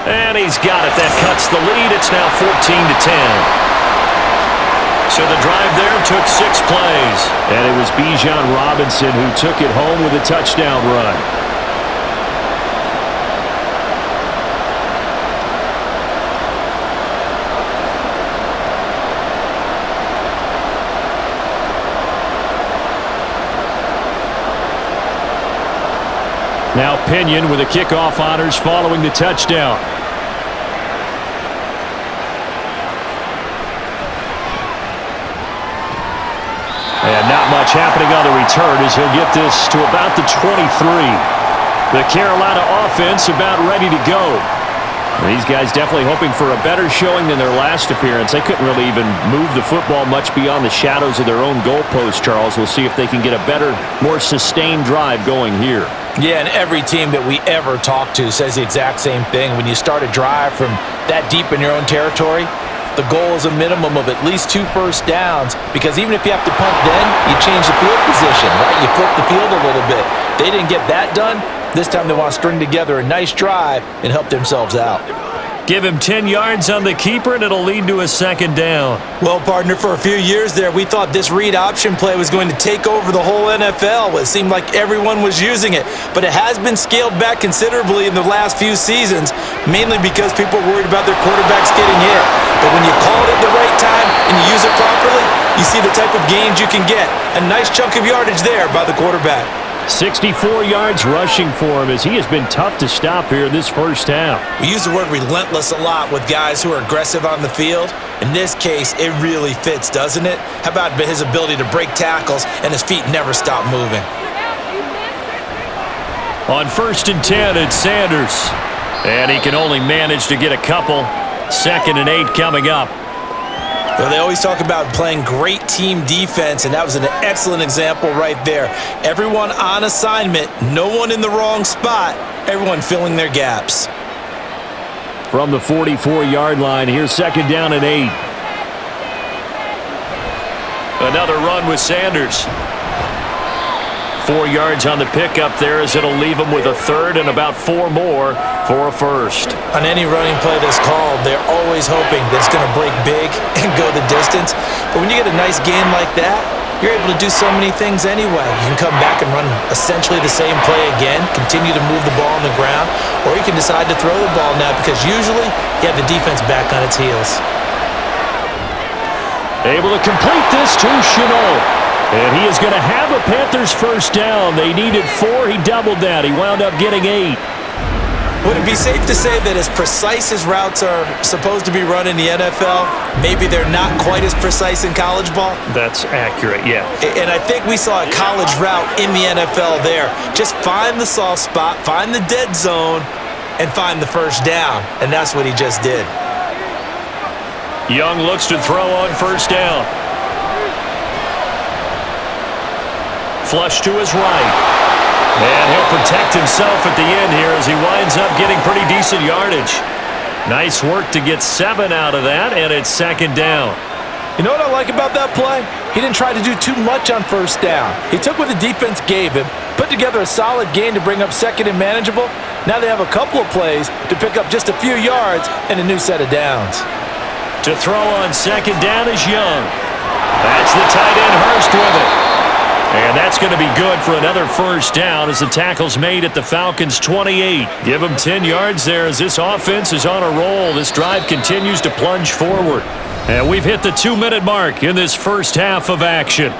Speaker 5: And he's got it. That cuts the lead. It's now 14-10. So the drive there took 6 plays.
Speaker 2: And it was Bijan Robinson who took it home with a touchdown run. Now Pinion with the kickoff honors following the touchdown. And not much happening on the return as he'll get this to about the 23. The Carolina offense about ready to go. These guys definitely hoping for a better showing than their last appearance. They couldn't really even move the football much beyond the shadows of their own goalpost, Charles. We'll see if they can get a better, more sustained drive going here.
Speaker 3: Yeah, and every team that we ever talk to says the exact same thing. When you start a drive from that deep in your own territory, the goal is a minimum of at least 2 first downs, because even if you have to punt then, you change the field position, right? You flip the field a little bit. They didn't get that done. This time they want to string together a nice drive and help themselves out.
Speaker 5: Give him 10 yards on the keeper, and it'll lead to a 2nd down.
Speaker 3: Well, partner, for a few years there, we thought this read option play was going to take over the whole NFL. It seemed like everyone was using it, but it has been scaled back considerably in the last few seasons, mainly because people are worried about their quarterbacks getting hit. But when you call it at the right time and you use it properly, you see the type of gains you can get. A nice chunk of yardage there by the quarterback.
Speaker 2: 64 yards rushing for him as he has been tough to stop here in this first half.
Speaker 3: We use the word relentless a lot with guys who are aggressive on the field. In this case, it really fits, doesn't it? How about his ability to break tackles and his feet never stop moving?
Speaker 5: On 1st and 10, it's Sanders. And he can only manage to get a couple. 2nd and 8 coming up.
Speaker 3: Well, they always talk about playing great team defense, and that was an excellent example right there. Everyone on assignment, no one in the wrong spot, everyone filling their gaps.
Speaker 2: From the 44-yard line, here's 2nd down and 8.
Speaker 5: Another run with Sanders. 4 yards on the pickup there, as it'll leave them with a third and about 4 more for a first.
Speaker 3: On any running play that's called, they're always hoping that it's going to break big and go the distance. But when you get a nice gain like that, you're able to do so many things anyway. You can come back and run essentially the same play again, continue to move the ball on the ground, or you can decide to throw the ball now because usually you have the defense back on its heels.
Speaker 2: Able to complete this to Chenault. And he is going to have a Panthers first down. They needed 4. He doubled that. He wound up getting 8.
Speaker 3: Would it be safe to say that as precise as routes are supposed to be run in the NFL, maybe they're not quite as precise in college ball?
Speaker 5: That's accurate, yeah.
Speaker 3: And I think we saw a college route in the NFL there. Just find the soft spot, find the dead zone, and find the first down. And that's what he just did.
Speaker 5: Young looks to throw on first down. Flush to his right. And he'll protect himself at the end here as he winds up getting pretty decent yardage. Nice work to get 7 out of that, and it's second down.
Speaker 3: You know what I like about that play? He didn't try to do too much on first down. He took what the defense gave him, put together a solid gain to bring up second and manageable. Now they have a couple of plays to pick up just a few yards and a new set of downs.
Speaker 5: To throw on second down is Young. That's the tight end Hurst with it. And that's going to be good for another first down as the tackle's made at the Falcons' 28. Give them 10 yards there as this offense is on a roll. This drive continues to plunge forward. And we've hit the 2-minute mark in this first half of action.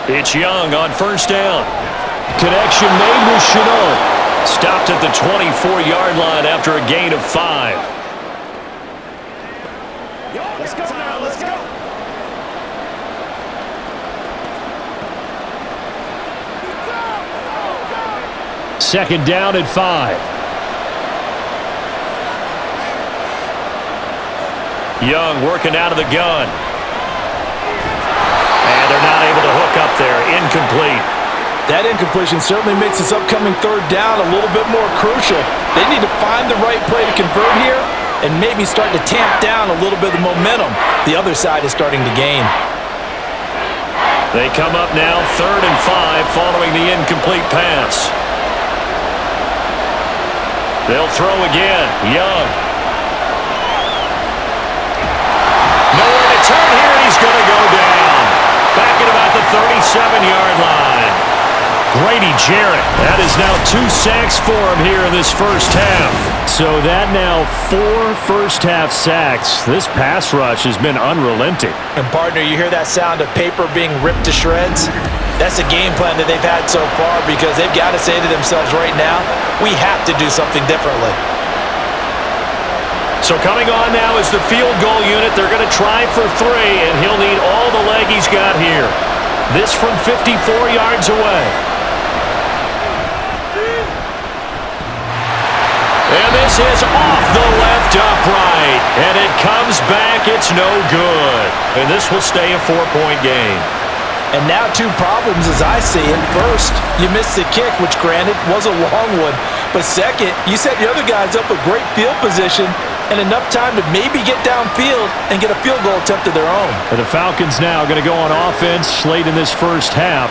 Speaker 5: It's Young on first down. Connection made with Chenault. Stopped at the 24-yard line after a gain of 5.
Speaker 6: Let's go now, let's go.
Speaker 2: Second down at 5.
Speaker 5: Young working out of the gun. And they're not able to hook up there. Incomplete.
Speaker 3: That incompletion certainly makes this upcoming third down a little bit more crucial. They need to find the right play to convert here and maybe start to tamp down a little bit of the momentum the other side is starting to gain.
Speaker 5: They come up now 3rd and 5 following the incomplete pass. They'll throw again. Young. Nowhere to turn here, and he's going to go down. Back at about the 37-yard line. Grady Jarrett. That is now 2 sacks for him here in this first half.
Speaker 2: So that now 4 first-half sacks. This pass rush has been unrelenting.
Speaker 3: And, partner, you hear that sound of paper being ripped to shreds? That's a game plan that they've had so far because they've got to say to themselves right now, we have to do something differently.
Speaker 5: So coming on now is the field goal unit. They're going to try for 3, and he'll need all the leg he's got here. This from 54 yards away. And this is off the left upright. And it comes back. It's no good. And this will stay a 4-point game.
Speaker 3: And now 2 problems as I see it. First, you missed the kick, which granted was a long one. But second, you set the other guys up with great field position and enough time to maybe get downfield and get a field goal attempt of their own.
Speaker 2: And the Falcons now going to go on offense late in this first half.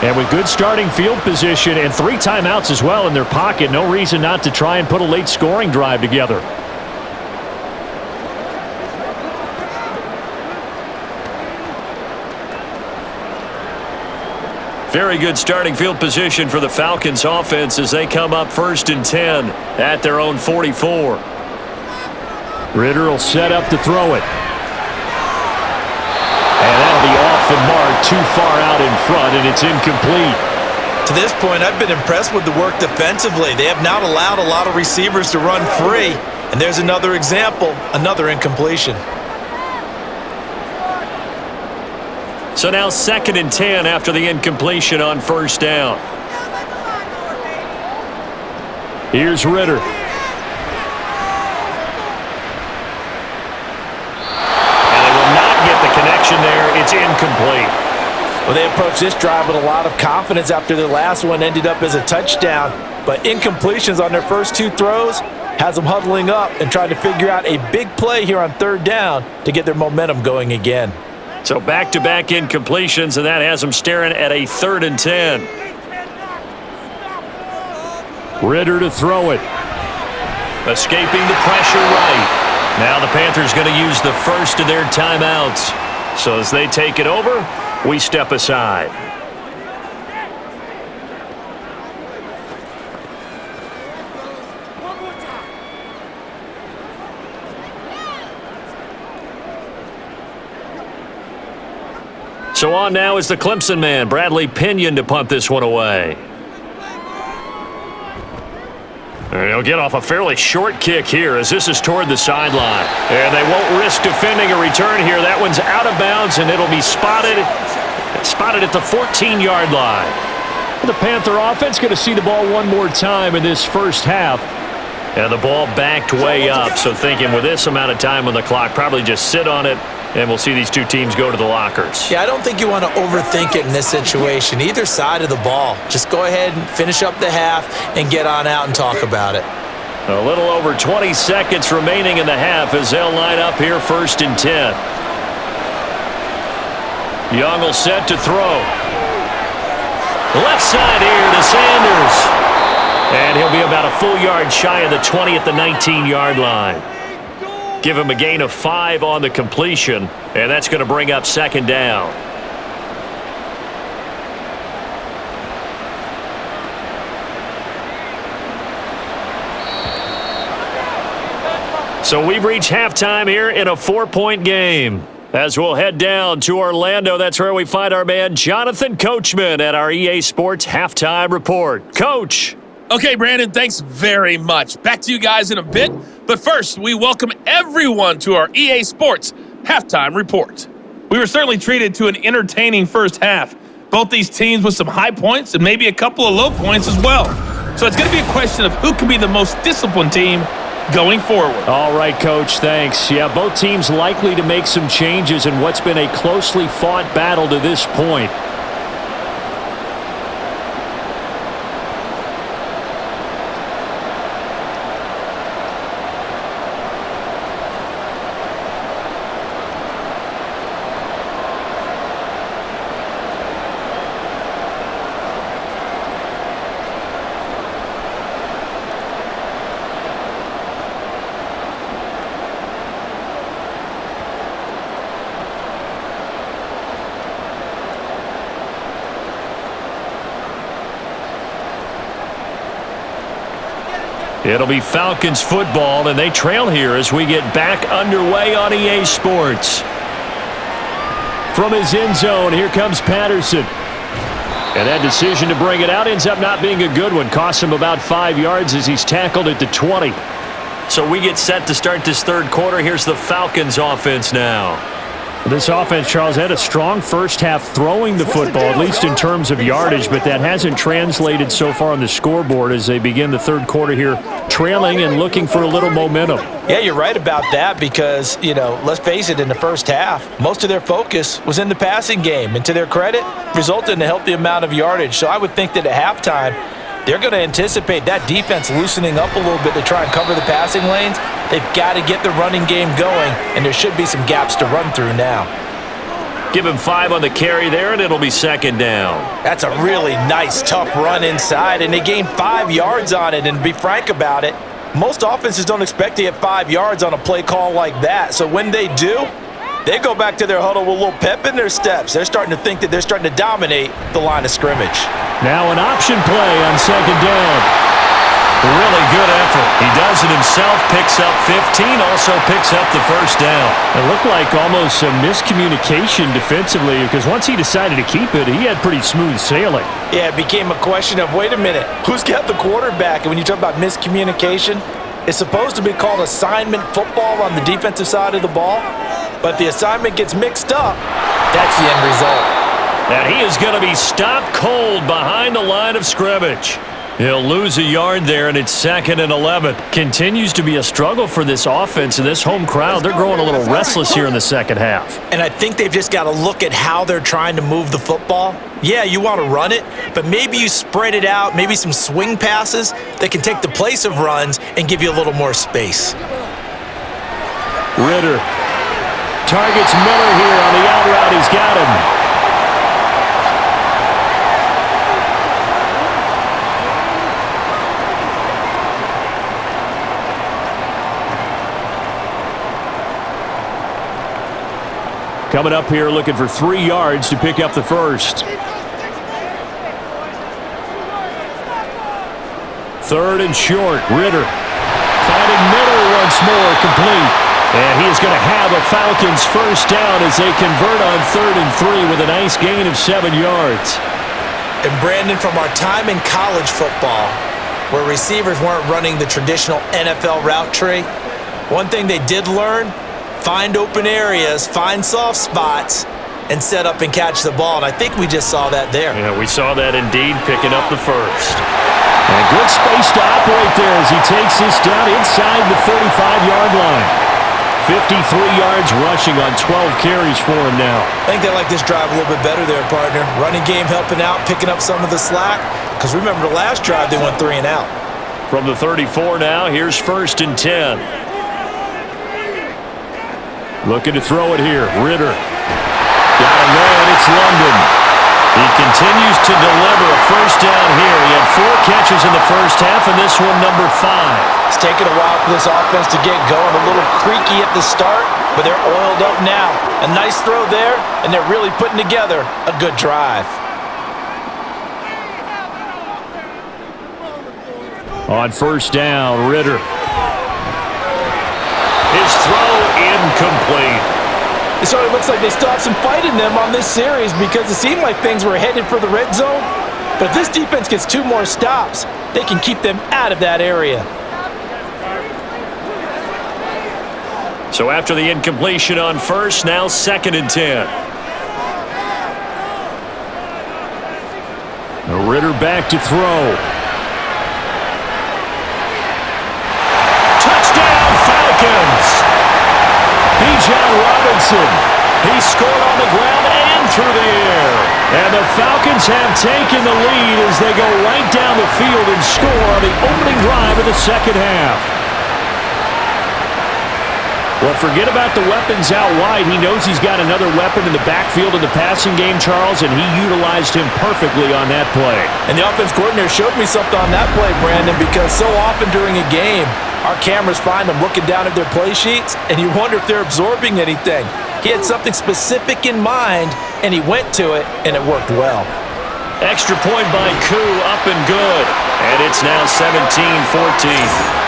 Speaker 2: And with good starting field position and 3 timeouts as well in their pocket, no reason not to try and put a late scoring drive together.
Speaker 5: Very good starting field position for the Falcons offense as they come up 1st and 10 at their own 44.
Speaker 2: Ritter will set up to throw it. And that'll be off the mark, too far out in front, and it's incomplete.
Speaker 3: To this point, I've been impressed with the work defensively. They have not allowed a lot of receivers to run free. And there's another example, another incompletion.
Speaker 5: So now 2nd and 10 after the incompletion on first down.
Speaker 2: Here's Ritter.
Speaker 5: Connection there, it's incomplete.
Speaker 3: Well, they approached this drive with a lot of confidence after their last one ended up as a touchdown. But incompletions on their first 2 throws, has them huddling up and trying to figure out a big play here on third down to get their momentum going again.
Speaker 5: So back-to-back incompletions, and that has them staring at a 3rd and 10.
Speaker 2: Ritter to throw it.
Speaker 5: Escaping the pressure right. Now the Panthers going to use the first of their timeouts. So as they take it over, we step aside. So on now is the Clemson man, Bradley Pinion, to punt this one away. And he'll get off a fairly short kick here as this is toward the sideline. And they won't risk defending a return here. That one's out of bounds, and it'll be spotted at the 14-yard line.
Speaker 2: The Panther offense going to see the ball one more time in this first half.
Speaker 5: And the ball backed way up, so thinking with this amount of time on the clock, probably just sit on it, and we'll see these two teams go to the lockers.
Speaker 3: Yeah, I don't think you want to overthink it in this situation. Either side of the ball. Just go ahead and finish up the half and get on out and talk about it.
Speaker 5: A little over 20 seconds remaining in the half as they'll line up here 1st and 10. Young will set to throw. Left side here to Sanders. And he'll be about a full yard shy of the 20 at the 19-yard line. Give him a gain of 5 on the completion, and that's going to bring up 2nd down. So we've reached halftime here in a 4-point game. As we'll head down to Orlando, that's where we find our man Jonathan Coachman at our EA Sports Halftime Report. Coach.
Speaker 7: Okay, Brandon, thanks very much. Back to you guys in a bit. But first, we welcome everyone to our EA Sports Halftime Report. We were certainly treated to an entertaining first half. Both these teams with some high points and maybe a couple of low points as well. So it's going to be a question of who can be the most disciplined team going forward.
Speaker 2: All right, Coach, thanks. Yeah, both teams likely to make some changes in what's been a closely fought battle to this point.
Speaker 5: It'll be Falcons football, and they trail here as we get back underway on EA Sports.
Speaker 2: From his end zone, here comes Patterson. And that decision to bring it out ends up not being a good one. Costs him about 5 yards as he's tackled at the 20.
Speaker 5: So we get set to start this third quarter. Here's the Falcons offense now.
Speaker 2: This offense, Charles, had a strong first half throwing the football, at least in terms of yardage, but that hasn't translated so far on the scoreboard as they begin the third quarter here, trailing and looking for a little momentum.
Speaker 3: Yeah, you're right about that because, let's face it, in the first half, most of their focus was in the passing game, and to their credit, resulted in a healthy amount of yardage. So I would think that at halftime, they're going to anticipate that defense loosening up a little bit to try and cover the passing lanes. They've got to get the running game going, and there should be some gaps to run through now.
Speaker 5: Give him 5 on the carry there, and it'll be 2nd down.
Speaker 3: That's a really nice, tough run inside, and they gained 5 yards on it. And to be frank about it, most offenses don't expect to get 5 yards on a play call like that. So when they do, they go back to their huddle with a little pep in their steps. They're starting to think that they're starting to dominate the line of scrimmage.
Speaker 2: Now an option play on 2nd down.
Speaker 5: Really good effort. He does it himself, picks up 15, also picks up the first down.
Speaker 2: It looked like almost some miscommunication defensively because once he decided to keep it, he had pretty smooth sailing.
Speaker 3: Yeah, it became a question of, wait a minute, who's got the quarterback? And when you talk about miscommunication, it's supposed to be called assignment football on the defensive side of the ball, but the assignment gets mixed up. That's the end result.
Speaker 5: And he is going to be stopped cold behind the line of scrimmage. He'll lose a yard there, and it's 2nd and 11. Continues to be a struggle for this offense, and this home crowd, they're growing a little restless here in the second half.
Speaker 3: And I think they've just got to look at how they're trying to move the football. Yeah, you want to run it, but maybe you spread it out, maybe some swing passes that can take the place of runs and give you a little more space.
Speaker 2: Ritter targets Miller here on the out route. He's got him. Coming up here looking for 3 yards to pick up the first. 3rd and short. Ritter finding Miller once more, complete. And he is going to have a Falcons first down as they convert on 3rd and 3 with a nice gain of 7 yards.
Speaker 3: And Brandon, from our time in college football, where receivers weren't running the traditional NFL route tree, one thing they did learn: find open areas, find soft spots, and set up and catch the ball. And I think we just saw that there.
Speaker 5: Yeah, we saw that indeed, picking up the first.
Speaker 2: And good space to operate there as he takes this down inside the 35-yard line. 53 yards rushing on 12 carries for him now.
Speaker 3: I think they like this drive a little bit better there, partner. Running game helping out, picking up some of the slack. Because remember the last drive, they went 3 and out.
Speaker 5: From the 34 now, here's 1st and 10.
Speaker 2: Looking to throw it here. Ritter. Got him there, and it's London.
Speaker 5: He continues to deliver a first down here. He had 4 catches in the first half, and this one number 5.
Speaker 3: It's taken a while for this offense to get going. A little creaky at the start, but they're oiled up now. A nice throw there, and they're really putting together a good drive.
Speaker 2: On first down, Ritter.
Speaker 5: His throw incomplete.
Speaker 3: It sort of looks like they still have some fight in them on this series because it seemed like things were headed for the red zone. But if this defense gets 2 more stops, they can keep them out of that area.
Speaker 5: So after the incompletion on first, now 2nd and 10.
Speaker 2: Ritter back to throw.
Speaker 5: Touchdown, Falcons!
Speaker 2: Bijan Robinson.
Speaker 5: He scored on the ground and through the air.
Speaker 2: And the Falcons have taken the lead as they go right down the field and score on the opening drive of the second half. Well, forget about the weapons out wide. He knows he's got another weapon in the backfield in the passing game, Charles, and he utilized him perfectly on that play.
Speaker 3: And the offense coordinator showed me something on that play, Brandon, because so often during a game, our cameras find them looking down at their play sheets, and you wonder if they're absorbing anything. He had something specific in mind, and he went to it, and it worked well.
Speaker 5: Extra point by Koo, up and good. And it's now 17-14.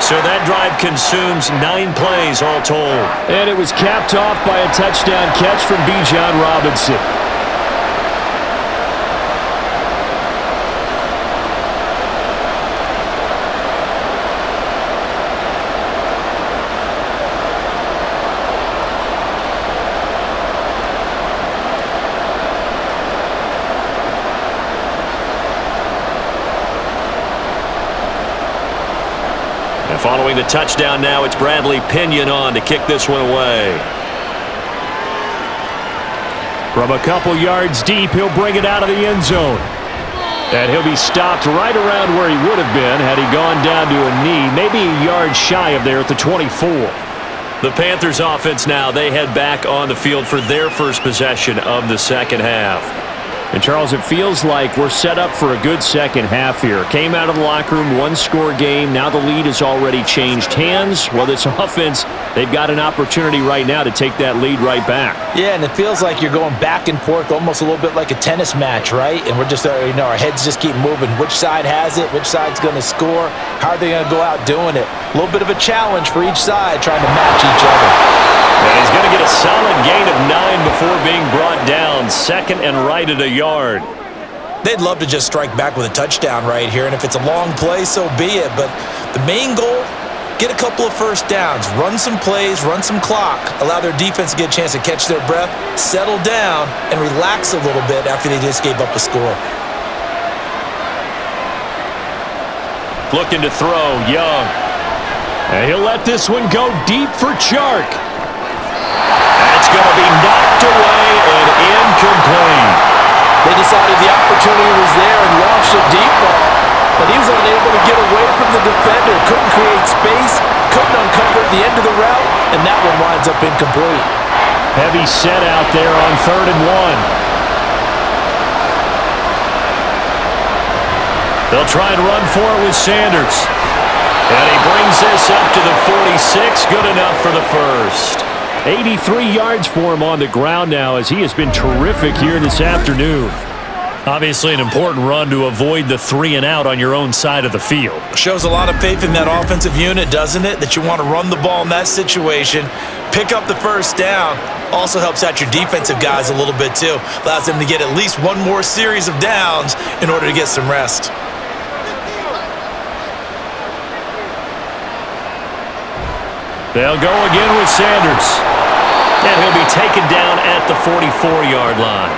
Speaker 5: So that drive consumes 9 plays all told.
Speaker 2: And it was capped off by a touchdown catch from Bijan Robinson.
Speaker 5: Following the touchdown now, it's Bradley Pinion on to kick this one away.
Speaker 2: From a couple yards deep, he'll bring it out of the end zone. And he'll be stopped right around where he would have been had he gone down to a knee, maybe a yard shy of there at the 24.
Speaker 5: The Panthers offense now, they head back on the field for their first possession of the second half.
Speaker 2: And, Charles, it feels like we're set up for a good second half here. Came out of the locker room, 1-score game. Now the lead has already changed hands. Well, this offense, they've got an opportunity right now to take that lead right back.
Speaker 3: Yeah, and it feels like you're going back and forth almost a little bit like a tennis match, right? And we're just, our heads just keep moving. Which side has it? Which side's going to score? How are they going to go out doing it? A little bit of a challenge for each side trying to match each other.
Speaker 5: And he's going to get a solid gain of 9 before being brought down. 2nd and right at a yard.
Speaker 3: They'd love to just strike back with a touchdown right here, and if it's a long play, so be it. But the main goal, get a couple of first downs, run some plays, run some clock, allow their defense to get a chance to catch their breath, settle down, and relax a little bit after they just gave up a score.
Speaker 5: Looking to throw, Young.
Speaker 2: And he'll let this one go deep for Chark.
Speaker 5: That's going to be knocked away and incomplete.
Speaker 3: They decided the opportunity was there and launched a deep ball, but he was unable to get away from the defender. Couldn't create space, couldn't uncover the end of the route, and that one winds up incomplete.
Speaker 2: Heavy set out there on 3rd and 1. They'll try and run for it with Sanders. And he brings this up to the 46. Good enough for the first. 83 yards for him on the ground now as he has been terrific here this afternoon.
Speaker 5: Obviously an important run to avoid the 3-and-out on your own side of the field.
Speaker 4: Shows a lot of faith in that offensive unit, doesn't it? That you want to run the ball in that situation, pick up the first down. Also helps out your defensive guys a little bit too. Allows them to get at least one more series of downs in order to get some rest.
Speaker 2: They'll go again with Sanders.
Speaker 5: And he'll be taken down at the 44-yard line.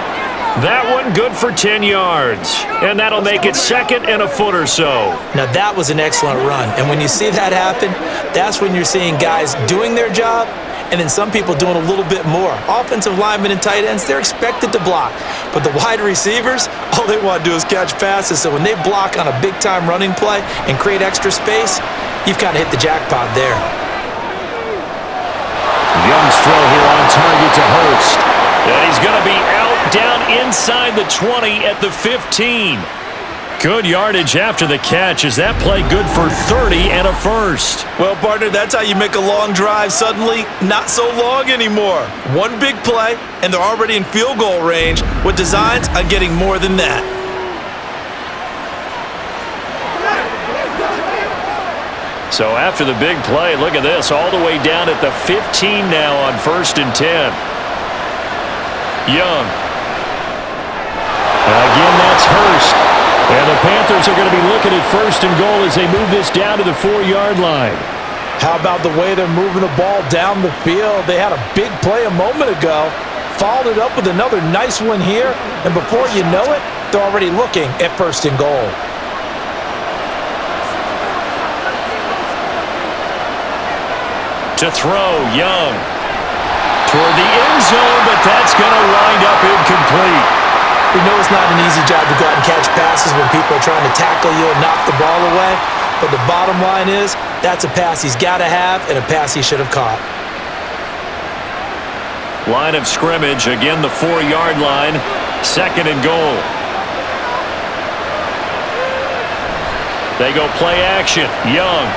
Speaker 2: That one good for 10 yards. And that'll make it 2nd and a foot or so.
Speaker 3: Now that was an excellent run, and when you see that happen, that's when you're seeing guys doing their job and then some people doing a little bit more. Offensive linemen and tight ends, they're expected to block. But the wide receivers, all they want to do is catch passes. So when they block on a big-time running play and create extra space, you've kind of hit the jackpot there.
Speaker 2: Young's throw here on target to Hurst.
Speaker 5: And he's going to be out down inside the 20 at the 15.
Speaker 2: Good yardage after the catch. Is that play good for 30 and a first?
Speaker 4: Well, partner, that's how you make a long drive suddenly not so long anymore. One big play, and they're already in field goal range with designs on getting more than that.
Speaker 5: So after the big play, look at this, all the way down at the 15 now on 1st and 10. Young.
Speaker 2: Again, that's Hurst. And the Panthers are going to be looking at 1st and goal as they move this down to the 4-yard line.
Speaker 3: How about the way they're moving the ball down the field? They had a big play a moment ago, followed it up with another nice one here, and before you know it, they're already looking at 1st and goal.
Speaker 5: To throw, Young. Toward the end zone, but that's going to wind up incomplete.
Speaker 3: We know it's not an easy job to go out and catch passes when people are trying to tackle you and knock the ball away, but the bottom line is that's a pass he's got to have and a pass he should have caught.
Speaker 5: Line of scrimmage, again the 4-yard line, 2nd and goal. They go play action, Young.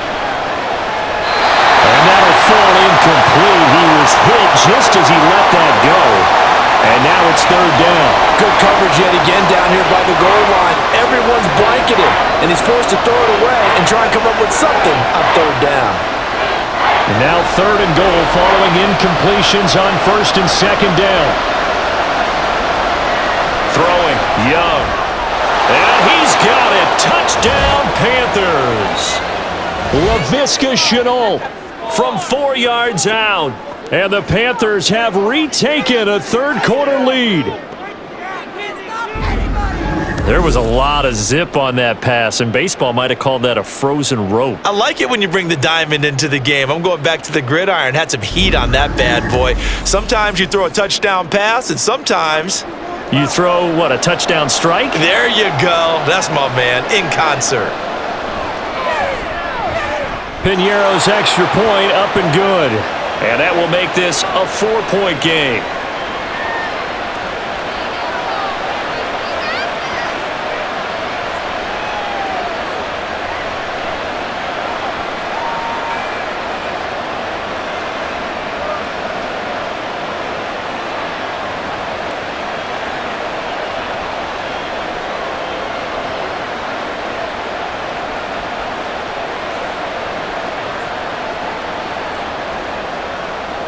Speaker 2: And that'll fall incomplete. He was hit just as he let that go. And now it's 3rd down.
Speaker 3: Good coverage yet again down here by the goal line. Everyone's blanketed, and he's forced to throw it away and try and come up with something on 3rd down.
Speaker 2: And now 3rd and goal following incompletions on 1st and 2nd down.
Speaker 5: Throwing, Young. And he's got it. Touchdown, Panthers.
Speaker 2: Laviska Shenault from 4 yards out. And the Panthers have retaken a 3rd-quarter lead.
Speaker 5: There was a lot of zip on that pass, and baseball might have called that a frozen rope.
Speaker 4: I like it when you bring the diamond into the game. I'm going back to the gridiron. Had some heat on that bad boy. Sometimes you throw a touchdown pass, and sometimes
Speaker 5: you throw, what, a touchdown strike?
Speaker 4: There you go. That's my man, in concert.
Speaker 2: Piñeiro's extra point up and good.
Speaker 5: And that will make this a 4-point game.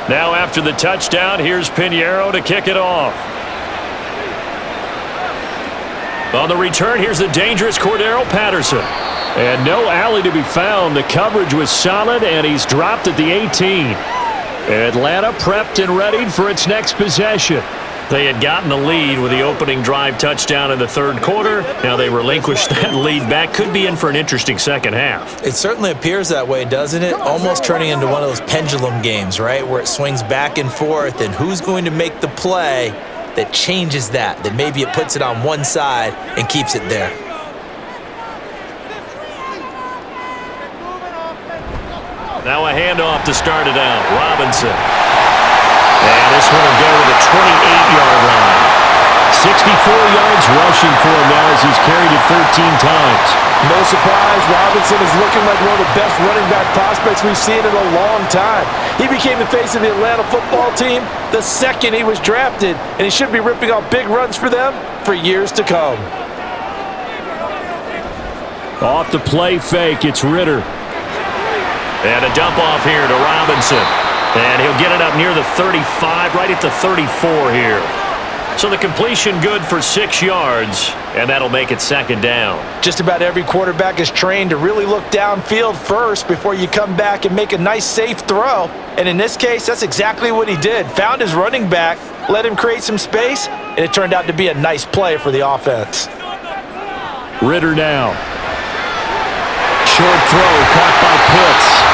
Speaker 5: Now after the touchdown, here's Piñeiro to kick it off. On the return, here's the dangerous Cordero Patterson.
Speaker 2: And no alley to be found. The coverage was solid, and he's dropped at the 18. Atlanta prepped and readied for its next possession.
Speaker 5: They had gotten the lead with the opening drive touchdown in the third quarter. Now they relinquished that lead back. Could be in for an interesting second half.
Speaker 3: It certainly appears that way, doesn't it? Almost turning into one of those pendulum games, right, where it swings back and forth, and who's going to make the play that changes that maybe it puts it on one side and keeps it there.
Speaker 5: Now a handoff to start it out. Robinson. And this one will go to the 28-yard line. 64 yards rushing for him now as he's carried it 13 times.
Speaker 3: No surprise, Robinson is looking like one of the best running back prospects we've seen in a long time. He became the face of the Atlanta football team the second he was drafted, and he should be ripping off big runs for them for years to come.
Speaker 2: Off the play fake, it's Ritter.
Speaker 5: And a dump off here to Robinson. And he'll get it up near the 35, right at the 34 here. So the completion good for 6 yards, and that'll make it second down.
Speaker 3: Just about every quarterback is trained to really look downfield first before you come back and make a nice, safe throw. And in this case, that's exactly what he did. Found his running back, let him create some space, and it turned out to be a nice play for the offense.
Speaker 2: Ritter now. Short throw caught by Pitts.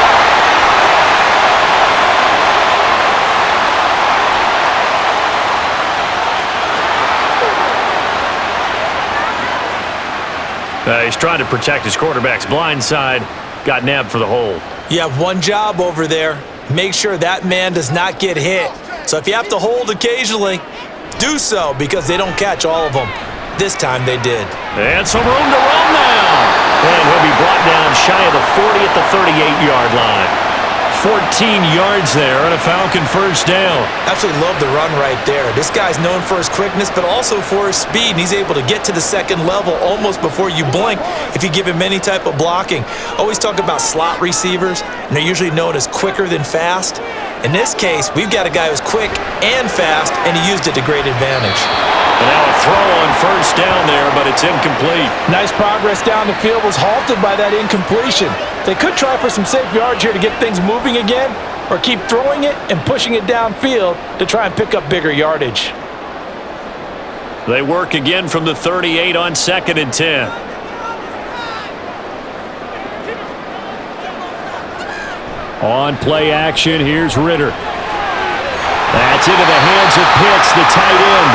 Speaker 5: He's trying to protect his quarterback's blind side. Got nabbed for the hold.
Speaker 3: You have one job over there. Make sure that man does not get hit. So if you have to hold occasionally, do so because they don't catch all of them. This time they did.
Speaker 5: And some room to run now. And he'll be brought down shy of the 40 at the 38-yard line. 14 yards there on a Falcon first down.
Speaker 3: Absolutely love the run right there. This guy's known for his quickness, but also for his speed, and he's able to get to the second level almost before you blink if you give him any type of blocking. Always talk about slot receivers, and they're usually known as quicker than fast. In this case, we've got a guy who's quick and fast, and he used it to great advantage.
Speaker 5: And now a throw on first down there, but it's incomplete.
Speaker 3: Nice progress down the field was halted by that incompletion. They could try for some safe yards here to get things moving again, or keep throwing it and pushing it downfield to try and pick up bigger yardage.
Speaker 5: They work again from the 38 on 2nd and 10.
Speaker 2: On play action, here's Ritter. That's into the hands of Pitts, the tight end.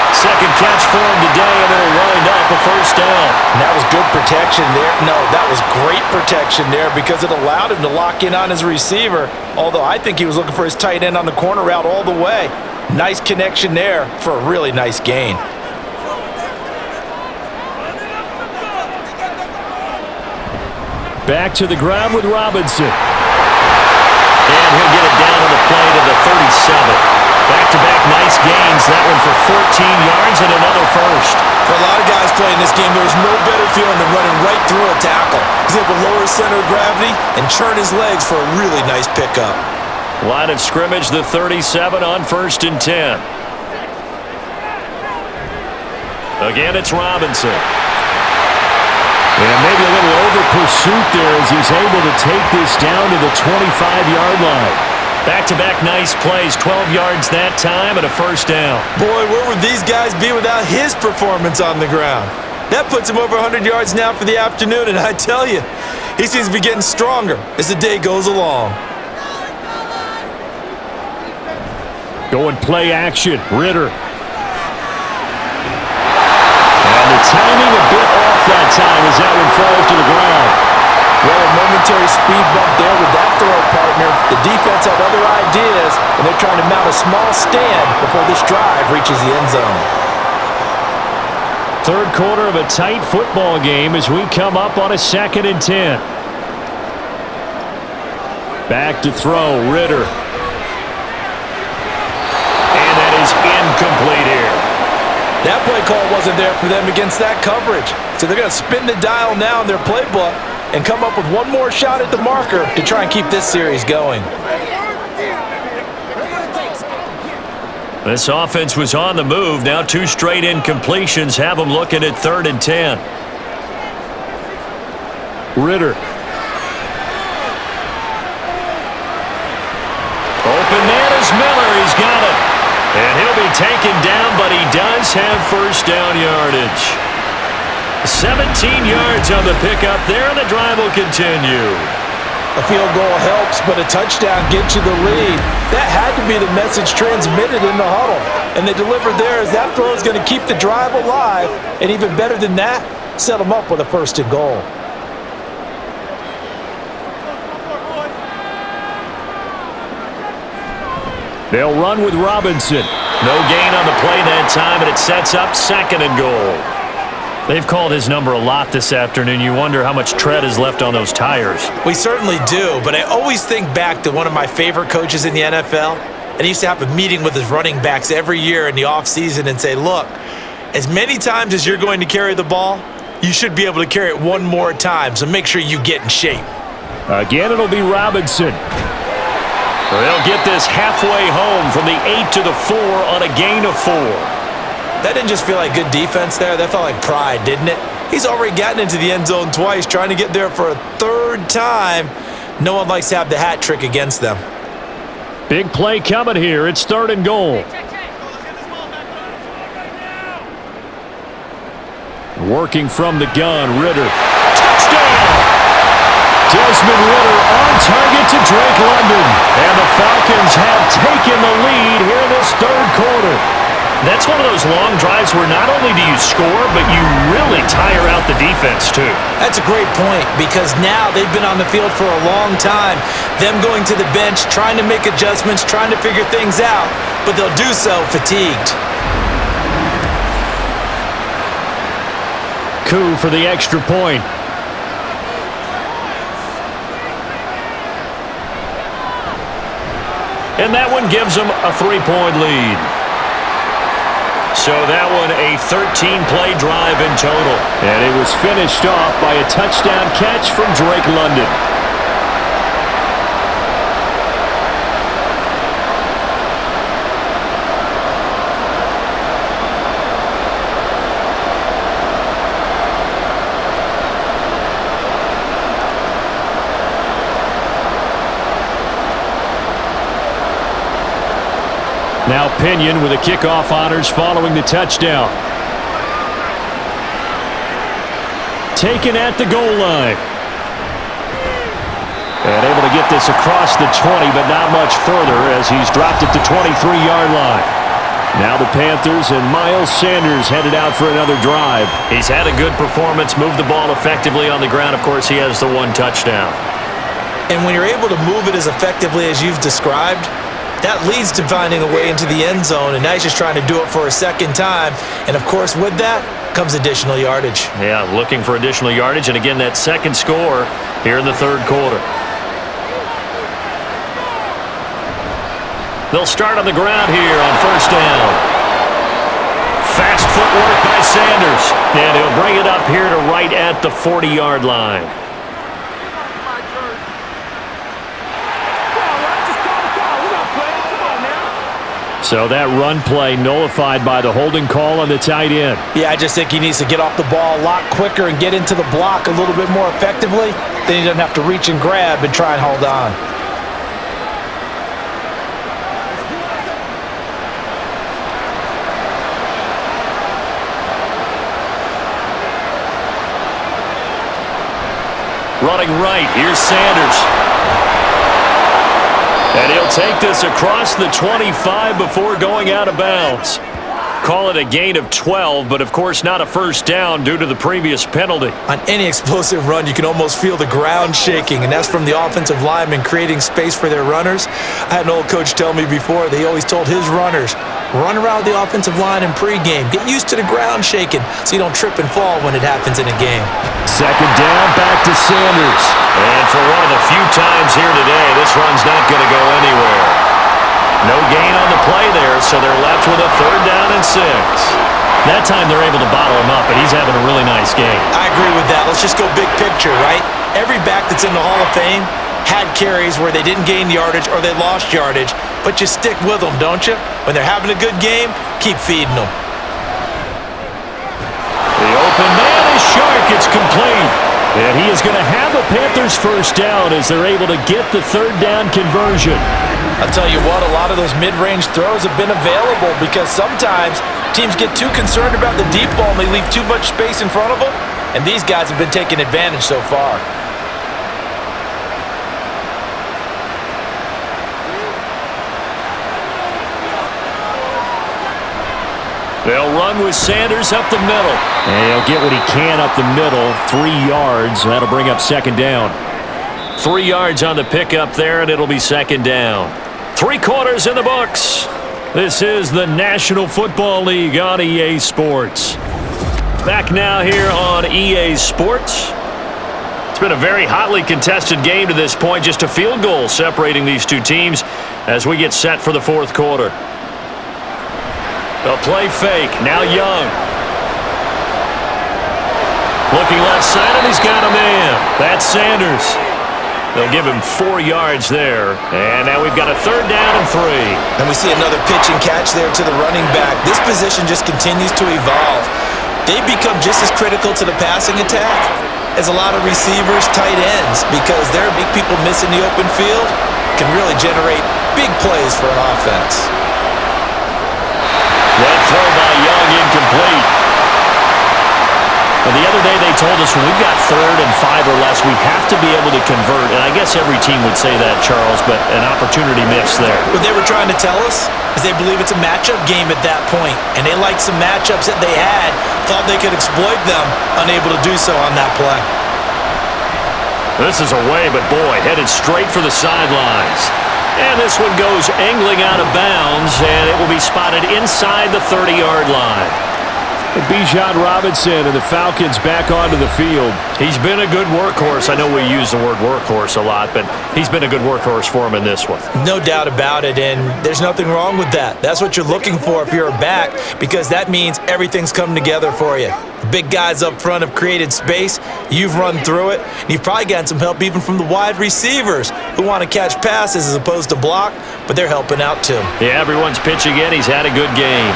Speaker 5: Second catch for him today, and they'll wind up a first down.
Speaker 3: And that was good protection there. No, that was great protection there because it allowed him to lock in on his receiver, although I think he was looking for his tight end on the corner route all the way. Nice connection there for a really nice gain.
Speaker 2: Back to the ground with Robinson.
Speaker 5: And he'll get it down to the play to the 37. Back-to-back nice gains. That one for 14 yards and another first.
Speaker 3: For a lot of guys playing this game, there's no better feeling than running right through a tackle. He's able to lower his center of gravity and churn his legs for a really nice pickup.
Speaker 5: Line of scrimmage, the 37 on 1st and 10. Again, it's Robinson.
Speaker 2: And maybe a little over pursuit there as he's able to take this down to the 25-yard line.
Speaker 5: Back-to-back nice plays, 12 yards that time and a first down.
Speaker 3: Boy, where would these guys be without his performance on the ground? That puts him over 100 yards now for the afternoon, and I tell you, he seems to be getting stronger as the day goes along.
Speaker 2: Going play action, Ritter. And the timing a bit off that time as that one falls to the ground.
Speaker 3: Well, a momentary speed bump there with that throw, partner. The defense had other ideas, and they're trying to mount a small stand before this drive reaches the end zone.
Speaker 2: Third quarter of a tight football game as we come up on a 2nd and 10. Back to throw, Ritter.
Speaker 5: And that is incomplete here.
Speaker 3: That play call wasn't there for them against that coverage. So they're going to spin the dial now in their playbook and come up with one more shot at the marker to try and keep this series going.
Speaker 5: This offense was on the move. Now 2 straight incompletions have them looking at 3rd and 10.
Speaker 2: Ritter.
Speaker 5: Open man is Miller. He's got it. And he'll be taken down, but he does have first down yardage. 17 yards on the pickup there, and the drive will continue.
Speaker 3: A field goal helps, but a touchdown gets you the lead. That had to be the message transmitted in the huddle. And they delivered there as that throw is going to keep the drive alive. And even better than that, set them up with a first and goal.
Speaker 2: They'll run with Robinson.
Speaker 5: No gain on the play that time, and it sets up second and goal.
Speaker 2: They've called his number a lot this afternoon. You wonder how much tread is left on those tires.
Speaker 3: We certainly do, but I always think back to one of my favorite coaches in the NFL, and he used to have a meeting with his running backs every year in the offseason and say, look, as many times as you're going to carry the ball, you should be able to carry it one more time, so make sure you get in shape.
Speaker 2: Again, it'll be Robinson.
Speaker 5: They'll get this halfway home from the 8 to the 4 on a gain of 4.
Speaker 3: That didn't just feel like good defense there. That felt like pride, didn't it? He's already gotten into the end zone twice, trying to get there for a third time. No one likes to have the hat trick against them.
Speaker 2: Big play coming here. It's third and goal. Working from the gun, Ritter. Touchdown! Desmond Ritter on target to Drake London. And the Falcons have taken the lead here in this third quarter.
Speaker 5: That's one of those long drives where not only do you score, but you really tire out the defense, too.
Speaker 3: That's a great point, because now they've been on the field for a long time. Them going to the bench, trying to make adjustments, trying to figure things out, but they'll do so fatigued.
Speaker 2: Coup for the extra point.
Speaker 5: And that one gives them a 3-point lead. So that one a 13-play drive in total.
Speaker 2: And it was finished off by a touchdown catch from Drake London. Now Pinion with the kickoff honors following the touchdown. Taken at the goal line. And able to get this across the 20, but not much further as he's dropped at the 23-yard line. Now the Panthers and Miles Sanders headed out for another drive.
Speaker 5: He's had a good performance, moved the ball effectively on the ground. Of course, he has the one touchdown.
Speaker 3: And when you're able to move it as effectively as you've described, that leads to finding a way into the end zone, and now he's just trying to do it for a second time. And, of course, with that comes additional yardage.
Speaker 5: Yeah, looking for additional yardage, and again, that second score here in the third quarter. They'll start on the ground here on first down. Fast footwork by Sanders, and he'll bring it up here to right at the 40-yard line.
Speaker 2: So that run play nullified by the holding call on the tight end.
Speaker 3: Yeah, I just think he needs to get off the ball a lot quicker and get into the block a little bit more effectively. Then he doesn't have to reach and grab and try and hold on.
Speaker 5: Running right, here's Sanders. And he'll take this across the 25 before going out of bounds. Call it a gain of 12, but of course not a first down due to the previous penalty.
Speaker 3: On any explosive run, you can almost feel the ground shaking, and that's from the offensive linemen creating space for their runners. I had an old coach tell me before, he always told his runners, run around the offensive line in pregame. Get used to the ground shaking so you don't trip and fall when it happens in a game.
Speaker 2: Second down, back to Sanders.
Speaker 5: And for one of the few times here today, this run's not going to go anywhere. No gain on the play there, so they're left with a third down and 6.
Speaker 2: That time they're able to bottle him up, but he's having a really nice game.
Speaker 3: I agree with that. Let's just go big picture, right? Every back that's in the Hall of Fame had carries where they didn't gain yardage or they lost yardage, but you stick with them, don't you? When they're having a good game, keep feeding them.
Speaker 5: The open man is Shark. It's complete.
Speaker 2: And he is going to have a Panthers first down as they're able to get the third down conversion.
Speaker 3: I'll tell you what, a lot of those mid-range throws have been available because sometimes teams get too concerned about the deep ball and they leave too much space in front of them, and these guys have been taking advantage so far.
Speaker 2: They'll run with Sanders up the middle. And he'll get what he can up the middle. 3 yards. That'll bring up second down.
Speaker 5: 3 yards on the pickup there, and it'll be second down. 3 quarters in the books. This is the National Football League on EA Sports. Back now here on EA Sports. It's been a very hotly contested game to this point. Just a field goal separating these two teams as we get set for the fourth quarter. They'll play fake. Now Young. Looking left side, and he's got a man. That's Sanders. They'll give him 4 yards there. And now we've got a third down and 3.
Speaker 4: And we see another pitch and catch there to the running back. This position just continues to evolve. They've become just as critical to the passing attack as a lot of receivers, tight ends, because their big people missing the open field can really generate big plays for an offense.
Speaker 5: That throw by Young incomplete. Well, the other day they told us when we've got 3rd and 5 or less, we have to be able to convert. And I guess every team would say that, Charles, but an opportunity missed there.
Speaker 4: What they were trying to tell us is they believe it's a matchup game at that point, and they liked some matchups that they had, thought they could exploit them, unable to do so on that play.
Speaker 5: This is away, but boy, headed straight for the sidelines. And this one goes angling out of bounds, and it will be spotted inside the 30-yard line.
Speaker 2: Bijan Robinson and the Falcons back onto the field.
Speaker 5: He's been a good workhorse. I know we use the word workhorse a lot, but he's been a good workhorse for him in this one.
Speaker 4: No doubt about it, and there's nothing wrong with that. That's what you're looking for if you're a back, because that means everything's come together for you. The big guys up front have created space. You've run through it, and you've probably gotten some help even from the wide receivers who want to catch passes as opposed to block, but they're helping out too.
Speaker 5: Yeah, everyone's pitching in. He's had a good game.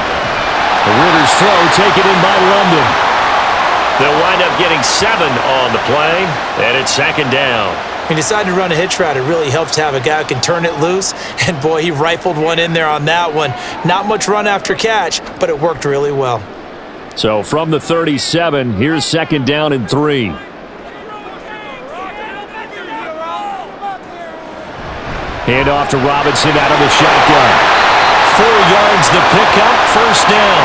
Speaker 2: The Ritter's throw taken in by London.
Speaker 5: They'll wind up getting 7 on the play, and it's second down.
Speaker 4: He decided to run a hitch route. It really helps to have a guy who can turn it loose, and boy, he rifled one in there on that one. Not much run after catch, but it worked really well.
Speaker 2: So from the 37, here's second down and 3. Hand off to Robinson out of the shotgun. 4 yards the pickup, first down.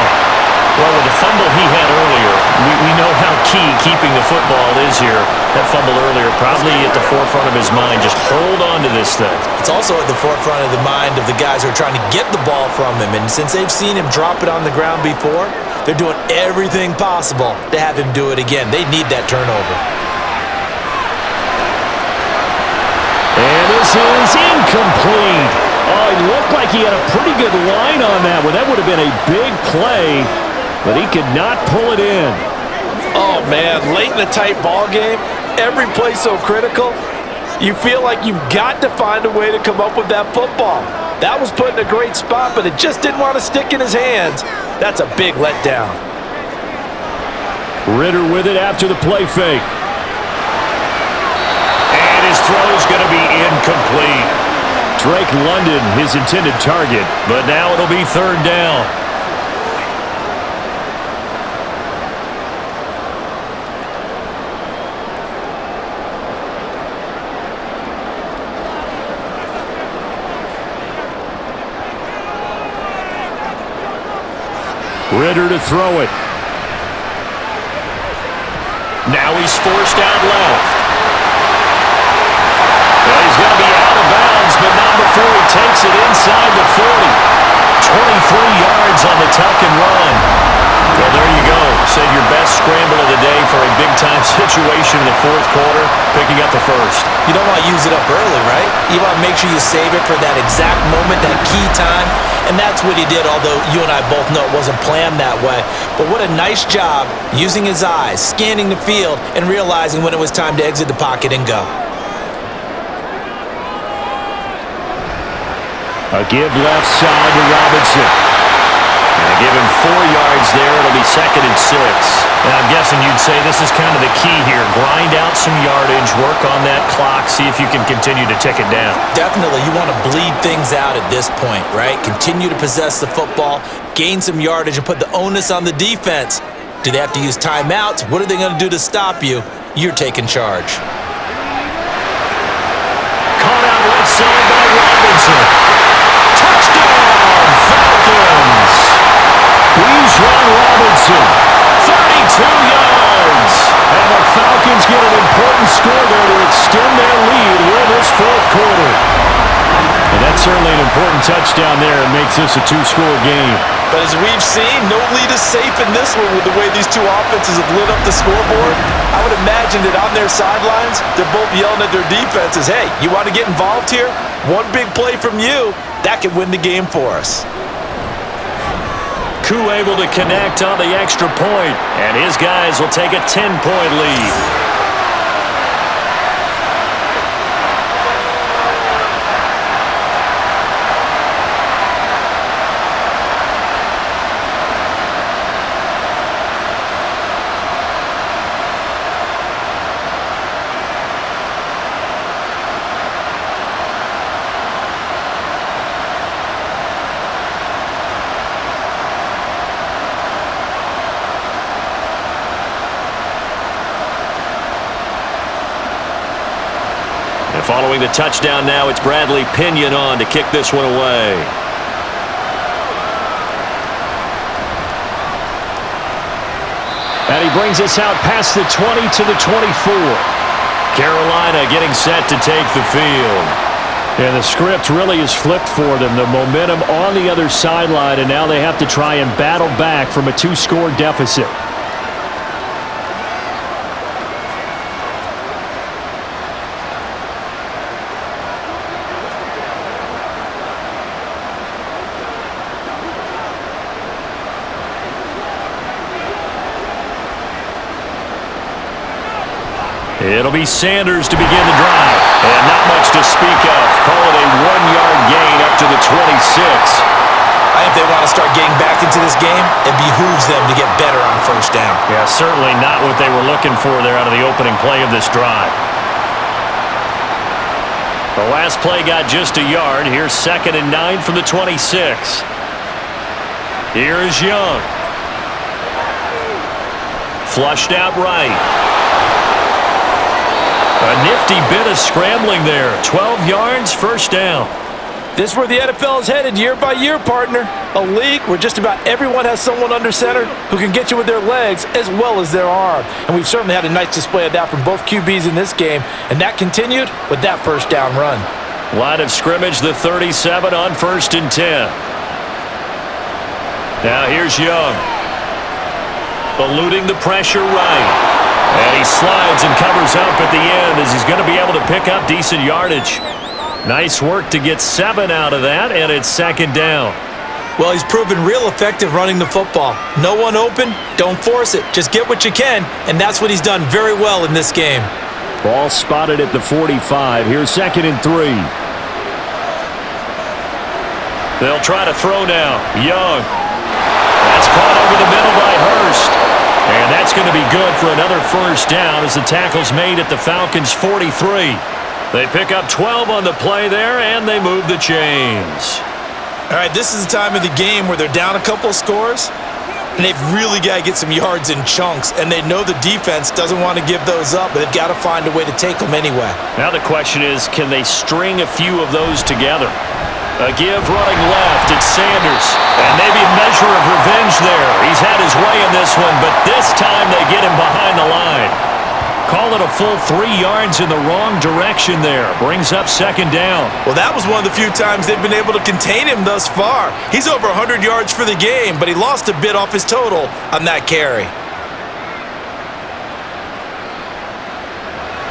Speaker 5: Well, with the fumble he had earlier, we know how key keeping the football is here. That fumble earlier probably at the forefront of his mind. Just hold on to this thing.
Speaker 4: It's also at the forefront of the mind of the guys who are trying to get the ball from him. And since they've seen him drop it on the ground before, they're doing everything possible to have him do it again. They need that turnover.
Speaker 2: And this is incomplete. Oh, he looked like he had a pretty good line on that one. That would have been a big play, but he could not pull it in.
Speaker 3: Oh, man, late in the tight ball game, every play so critical, you feel like you've got to find a way to come up with that football. That was put in a great spot, but it just didn't want to stick in his hands. That's a big letdown.
Speaker 2: Ritter with it after the play fake.
Speaker 5: And his throw's going to be incomplete.
Speaker 2: Drake London, his intended target,
Speaker 5: but now it'll be third down.
Speaker 2: Ritter to throw it.
Speaker 5: Now he's forced out left. Well, he's going to be out of bounds, but not before he takes it inside the 40. 23 yards on the tuck and run. Well, there you go. Said your best scramble of the day for a big-time situation in the fourth quarter, picking up the first.
Speaker 4: You don't want to use it up early, right? You want to make sure you save it for that exact moment, that key time, and that's what he did, although you and I both know it wasn't planned that way. But what a nice job using his eyes, scanning the field, and realizing when it was time to exit the pocket and go.
Speaker 2: A give left side to Robinson.
Speaker 5: And give him 4 yards there. It'll be second and 6. And I'm guessing Carson, you'd say this is kind of the key here. Grind out some yardage, work on that clock, see if you can continue to tick it down.
Speaker 3: Definitely, you want to bleed things out at this point, right? Continue to possess the football, gain some yardage, and put the onus on the defense. Do they have to use timeouts? What are they going to do to stop you? You're taking charge.
Speaker 5: Caught out left side by Robinson. Touchdown, Falcons! Bijan Robinson, 32 yards. And the Falcons get an important score there to extend their lead in this fourth quarter.
Speaker 2: And that's certainly an important touchdown there. It makes this a two-score game.
Speaker 3: But as we've seen, no lead is safe in this one with the way these two offenses have lit up the scoreboard. I would imagine that on their sidelines, they're both yelling at their defenses, hey, you want to get involved here? One big play from you, that could win the game for us.
Speaker 5: Koo able to connect on the extra point, and his guys will take a 10-point lead. Following the touchdown now, it's Bradley Pinion on to kick this one away.
Speaker 2: And he brings us out past the 20 to the 24.
Speaker 5: Carolina getting set to take the field.
Speaker 2: And the script really is flipped for them. The momentum on the other sideline, and now they have to try and battle back from a two-score deficit.
Speaker 5: It'll be Sanders to begin the drive. And not much to speak of. Call it a 1-yard gain up to the 26.
Speaker 3: I think they want to start getting back into this game. It behooves them to get better on first down.
Speaker 5: Yeah, certainly not what they were looking for there out of the opening play of this drive. The last play got just a yard. Here's 2nd and 9 from the 26. Here's Young. Flushed out right. A nifty bit of scrambling there. 12 yards, first down.
Speaker 3: This is where the NFL is headed year by year, partner. A league where just about everyone has someone under center who can get you with their legs as well as their arm. And we've certainly had a nice display of that from both QBs in this game. And that continued with that first down run.
Speaker 5: Line of scrimmage, the 37 on 1st and 10. Now here's Young. Eluding the pressure right. And he slides and covers up at the end as he's going to be able to pick up decent yardage. Nice work to get 7 out of that, and it's 2nd down.
Speaker 3: Well, he's proven real effective running the football. No one open, don't force it. Just get what you can, and that's what he's done very well in this game.
Speaker 2: Ball spotted at the 45. Here's 2nd and 3.
Speaker 5: They'll try to throw now. Young. That's caught over the middle by Hurst. And that's going to be good for another first down as the tackle's made at the Falcons' 43. They pick up 12 on the play there, and they move the chains.
Speaker 3: All right, this is the time of the game where they're down a couple of scores, and they've really got to get some yards in chunks, and they know the defense doesn't want to give those up, but they've got to find a way to take them anyway.
Speaker 5: Now the question is, can they string a few of those together? A give running left, it's Sanders. And maybe a measure of revenge there. He's had his way in this one, but this time they get him behind the line. Call it a full 3 yards in the wrong direction there. Brings up 2nd down.
Speaker 3: Well, that was one of the few times they've been able to contain him thus far. He's over 100 yards for the game, but he lost a bit off his total on that carry.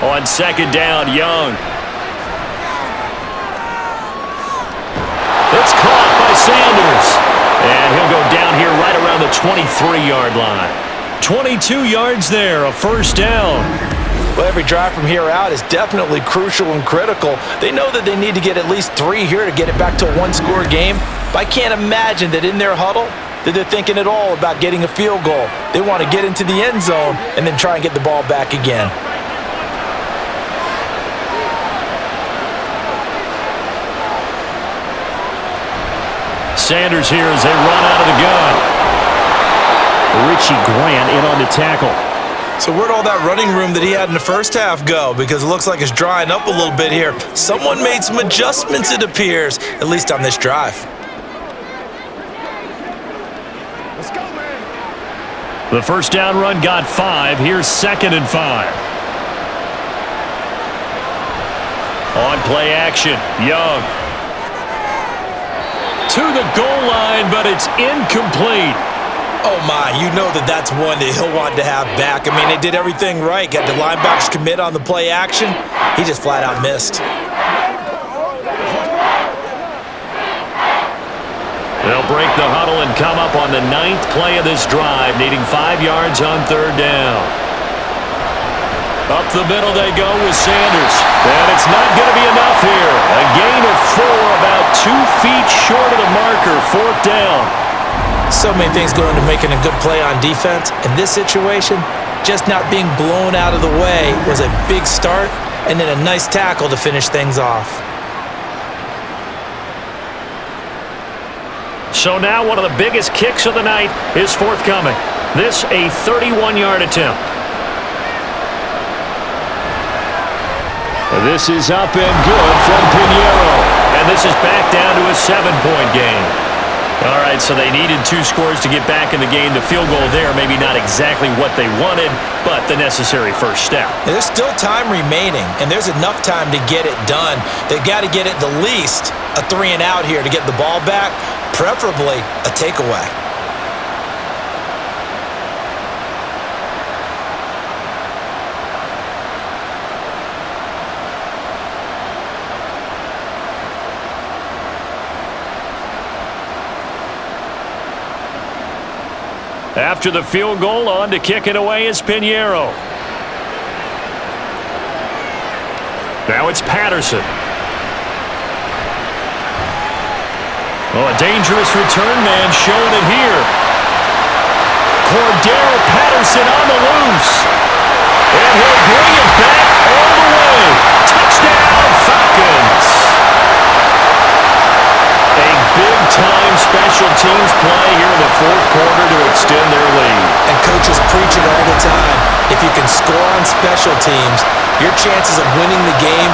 Speaker 5: On 2nd down, Young. It's caught by Sanders. And he'll go down here right around the 23-yard line. 22 yards there, a first down.
Speaker 3: Well, every drive from here out is definitely crucial and critical. They know that they need to get at least 3 here to get it back to a 1-score game. But I can't imagine that in their huddle, that they're thinking at all about getting a field goal. They want to get into the end zone and then try and get the ball back again.
Speaker 2: Sanders here as they run out of the gun. Richie Grant in on the tackle.
Speaker 3: So where'd all that running room that he had in the first half go? Because it looks like it's drying up a little bit here. Someone made some adjustments, it appears, at least on this drive.
Speaker 6: Let's go, man.
Speaker 2: The first down run got 5. Here's 2nd and 5. On play action, Young. To the goal line, but it's incomplete.
Speaker 3: Oh, my, you know that's one that he'll want to have back. I mean, they did everything right. Got the linebackers commit on the play action. He just flat out missed.
Speaker 2: They'll break the huddle and come up on the 9th play of this drive, needing 5 yards on 3rd down. Up the middle they go with Sanders. And it's not going to be enough here. A gain of 4, about 2 feet short of the marker, 4th down.
Speaker 3: So many things go into making a good play on defense. In this situation, just not being blown out of the way was a big start, and then a nice tackle to finish things off.
Speaker 2: So now one of the biggest kicks of the night is forthcoming. This a 31-yard attempt. This is up and good from Pinheiro. And this is back down to a 7-point game. All right, so they needed 2 scores to get back in the game. The field goal there, maybe not exactly what they wanted, but the necessary first step.
Speaker 3: There's still time remaining, and there's enough time to get it done. They've got to get it the least a 3 and out here to get the ball back, preferably a takeaway.
Speaker 2: After the field goal, on to kick it away is Pinheiro. Now it's Patterson. Oh, a dangerous return man showing it here. Cordero Patterson on the loose. And he'll bring it back all the way. Touchdown, Falcons. A big-time special teams play here in the 4th quarter to extend their lead.
Speaker 3: And coaches preach it all the time. If you can score on special teams, your chances of winning the game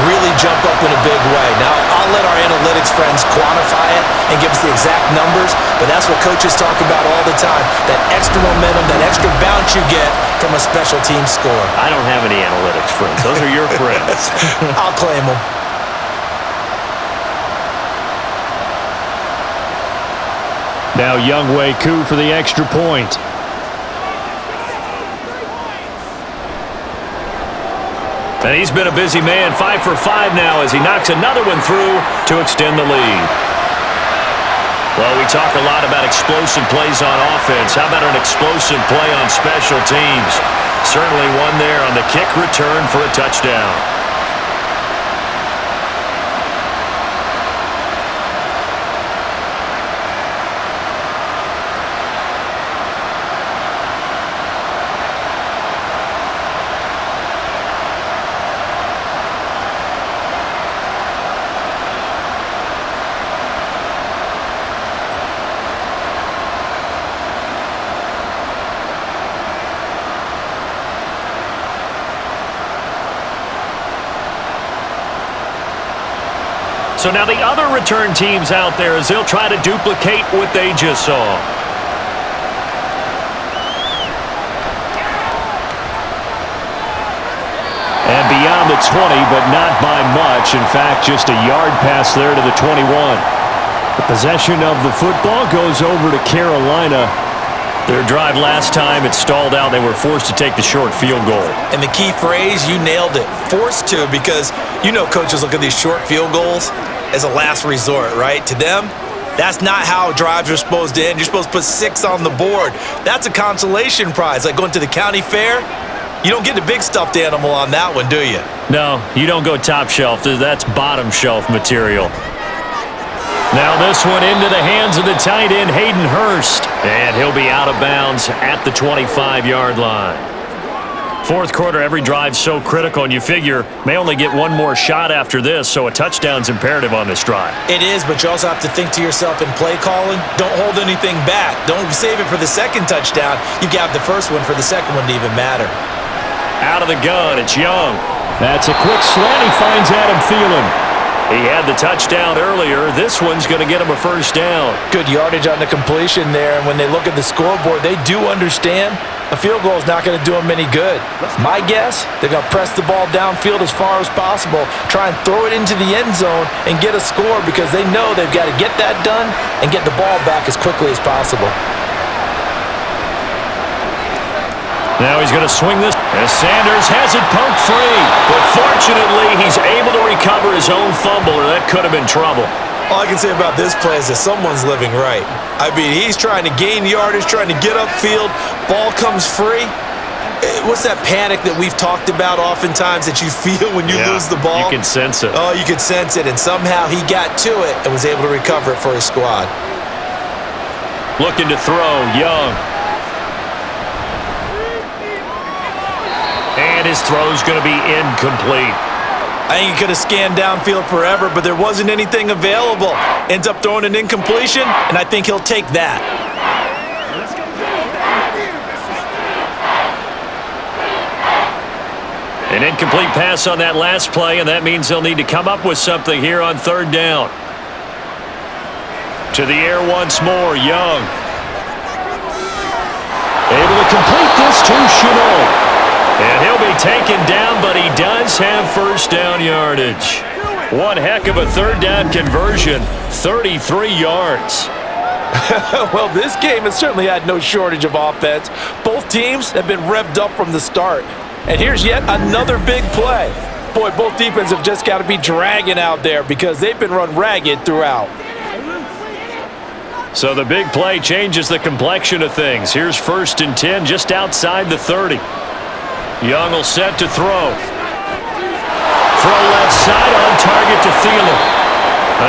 Speaker 3: really jump up in a big way. Now, I'll let our analytics friends quantify it and give us the exact numbers, but that's what coaches talk about all the time. That extra momentum, that extra bounce you get from a special team score.
Speaker 2: I don't have any analytics friends. Those are your friends.
Speaker 3: I'll claim them.
Speaker 2: Now Younghoe Koo for the extra point. And he's been a busy man, 5 for 5 now as he knocks another one through to extend the lead. Well, we talk a lot about explosive plays on offense. How about an explosive play on special teams? Certainly one there on the kick return for a touchdown. So now the other return teams out there as they'll try to duplicate what they just saw. And beyond the 20, but not by much. In fact, just a yard pass there to the 21. The possession of the football goes over to Carolina. Their drive last time, it stalled out. They were forced to take the short field goal.
Speaker 3: And the key phrase, you nailed it. Forced to, because you know coaches look at these short field goals as a last resort, right? To them, that's not how drives are supposed to end. You're supposed to put 6 on the board. That's a consolation prize. Like going to the county fair, you don't get the big stuffed animal on that one, do you?
Speaker 2: No, you don't go top shelf. That's bottom shelf material. Now this one into the hands of the tight end, Hayden Hurst. And he'll be out of bounds at the 25-yard line. Fourth quarter, every drive's so critical, and you figure may only get one more shot after this, so a touchdown's imperative on this drive.
Speaker 3: It is, but you also have to think to yourself in play calling, don't hold anything back. Don't save it for the second touchdown. You got the first one for the second one to even matter.
Speaker 2: Out of the gun, it's Young. That's a quick slant. He finds Adam Thielen. He had the touchdown earlier. This one's going to get him a first down.
Speaker 3: Good yardage on the completion there, and when they look at the scoreboard, they do understand a field goal is not going to do them any good. My guess, they're going to press the ball downfield as far as possible, try and throw it into the end zone and get a score because they know they've got to get that done and get the ball back as quickly as possible.
Speaker 2: Now he's going to swing this as Sanders has it poked free. But fortunately, he's able to recover his own fumble, or that could have been trouble.
Speaker 3: All I can say about this play is that someone's living right. I mean, he's trying to gain yardage, trying to get upfield. Ball comes free. What's that panic that we've talked about oftentimes that you feel when you lose the ball?
Speaker 2: You can sense it.
Speaker 3: Oh, you can sense it, and somehow he got to it and was able to recover it for his squad.
Speaker 2: Looking to throw, Young. And his throw's going to be incomplete.
Speaker 3: I think he could have scanned downfield forever, but there wasn't anything available. Ends up throwing an incompletion, and I think he'll take that.
Speaker 2: An incomplete pass on that last play, and that means they'll need to come up with something here on third down. To the air once more, Young. Able to complete this to Chenault. And he'll be taken down, but he does have first down yardage. One heck of a third down conversion, 33 yards.
Speaker 3: Well, this game has certainly had no shortage of offense. Both teams have been revved up from the start. And here's yet another big play. Boy, both defenses have just got to be dragging out there because they've been run ragged throughout.
Speaker 2: So the big play changes the complexion of things. Here's 1st and 10 just outside the 30. Young will set to throw. Throw left side on target to Thielen.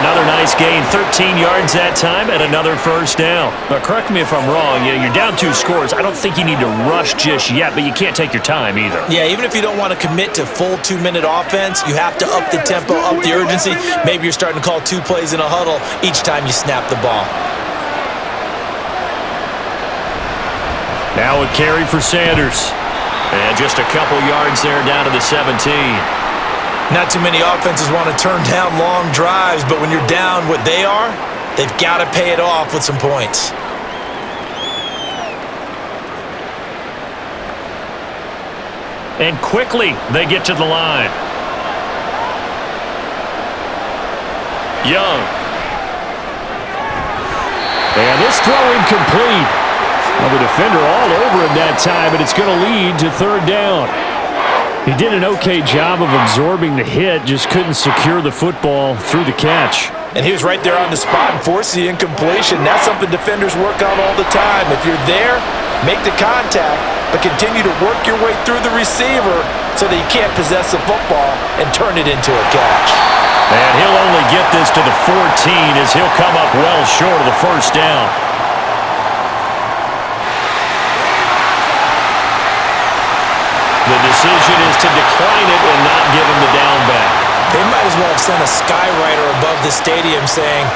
Speaker 2: Another nice gain, 13 yards that time, and another first down. Now, correct me if I'm wrong. You're down 2 scores. I don't think you need to rush just yet, but you can't take your time either.
Speaker 3: Yeah, even if you don't want to commit to full 2-minute offense, you have to up the tempo, up the urgency. Maybe you're starting to call 2 plays in a huddle each time you snap the ball.
Speaker 2: Now a carry for Sanders. And just a couple yards there down to the 17.
Speaker 3: Not too many offenses want to turn down long drives, but when you're down what they are, they've got to pay it off with some points.
Speaker 2: And quickly they get to the line. Young. And this throw incomplete. Well, the defender all over him that time, but it's going to lead to third down. He did an okay job of absorbing the hit, just couldn't secure the football through the catch.
Speaker 3: And he was right there on the spot and forced the incompletion. That's something defenders work on all the time. If you're there, make the contact, but continue to work your way through the receiver so that you can't possess the football and turn it into a catch.
Speaker 2: And he'll only get this to the 14 as he'll come up well short of the first down. The decision is to decline it and not give him the down back.
Speaker 3: They might as well have sent a skywriter above the stadium saying,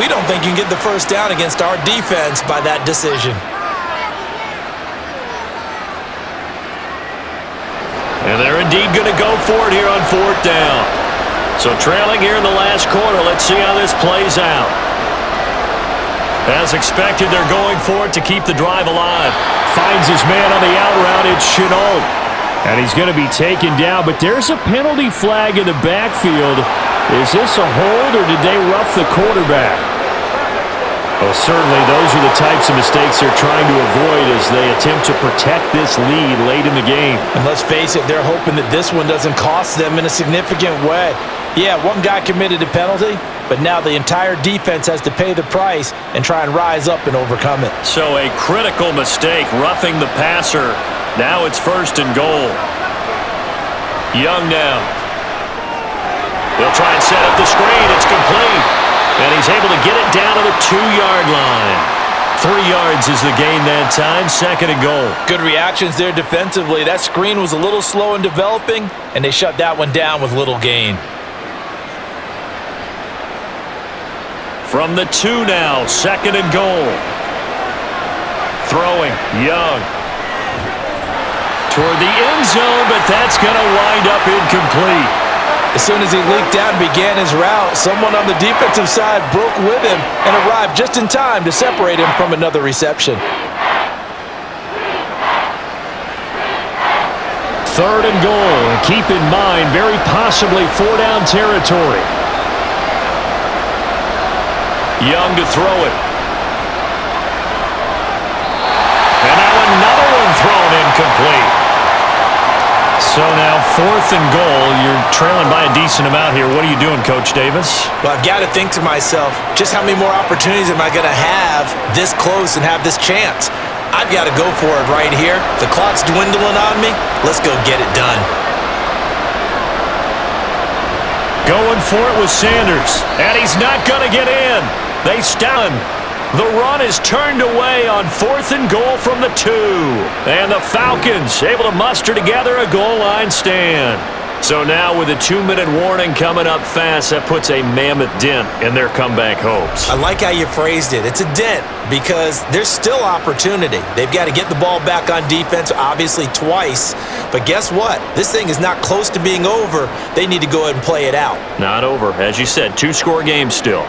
Speaker 3: "We don't think you can get the first down against our defense by that decision."
Speaker 2: And they're indeed going to go for it here on fourth down. So trailing here in the last quarter, let's see how this plays out. As expected, they're going for it to keep the drive alive. Finds his man on the out route, it's Chenault. And he's going to be taken down, but there's a penalty flag in the backfield. Is this a hold, or did they rough the quarterback? Well, certainly those are the types of mistakes they're trying to avoid as they attempt to protect this lead late in the game.
Speaker 3: And let's face it, they're hoping that this one doesn't cost them in a significant way. Yeah, one guy committed a penalty, but now the entire defense has to pay the price and try and rise up and overcome it.
Speaker 2: So a critical mistake, roughing the passer. Now it's 1st and goal. Young now. They'll try and set up the screen. It's complete.
Speaker 5: And he's able to get it down to the 2-yard line. 3 yards is the gain that time, 2nd and goal.
Speaker 3: Good reactions there defensively. That screen was a little slow in developing, and they shut that one down with little gain.
Speaker 5: From the 2 now, 2nd and goal. Throwing, Young. Toward the end zone, but that's going to wind up incomplete.
Speaker 3: As soon as he leaked out and began his route, someone on the defensive side broke with him and arrived just in time to separate him from another reception.
Speaker 2: 3rd and goal. And keep in mind, very possibly 4-down territory.
Speaker 5: Young to throw it. And now another one thrown incomplete. So now 4th and goal. You're trailing by a decent amount here. What are you doing, Coach Davis?
Speaker 3: Well, I've got to think to myself, just how many more opportunities am I going to have this close and have this chance? I've got to go for it right here. The clock's dwindling on me. Let's go get it done.
Speaker 2: Going for it with Sanders.
Speaker 5: And he's not going to get in. They stun. The run is turned away on 4th and goal from the 2. And the Falcons able to muster together a goal line stand. So now with a 2-minute warning coming up fast, that puts a mammoth dent in their comeback hopes.
Speaker 3: I like how you phrased it. It's a dent because there's still opportunity. They've got to get the ball back on defense, obviously twice. But guess what? This thing is not close to being over. They need to go ahead and play it out.
Speaker 5: Not over. As you said, 2-score game still.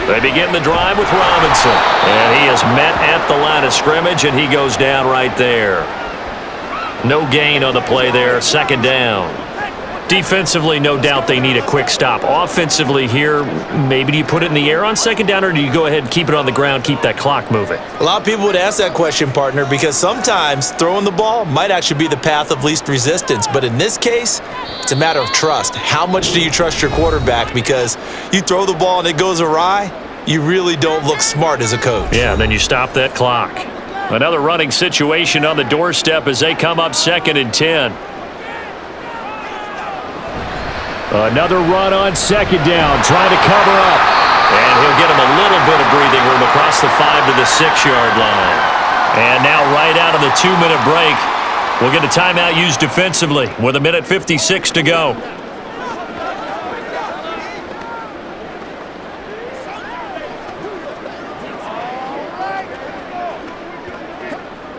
Speaker 5: They begin the drive with Robinson. And he is met at the line of scrimmage, and he goes down right there. No gain on the play there, 2nd down. Defensively, no doubt they need a quick stop. Offensively here, maybe do you put it in the air on 2nd down, or do you go ahead and keep it on the ground, keep that clock moving?
Speaker 3: A lot of people would ask that question, partner, because sometimes throwing the ball might actually be the path of least resistance. But in this case, it's a matter of trust. How much do you trust your quarterback? Because you throw the ball and it goes awry, you really don't look smart as a coach.
Speaker 5: Yeah, and then you stop that clock. Another running situation on the doorstep as they come up 2nd and 10.
Speaker 2: Another run on 2nd down, trying to cover up.
Speaker 5: And he'll get him a little bit of breathing room across the 5 to the 6-yard line. And now right out of the 2-minute break, we'll get a timeout used defensively with 1:56 to go.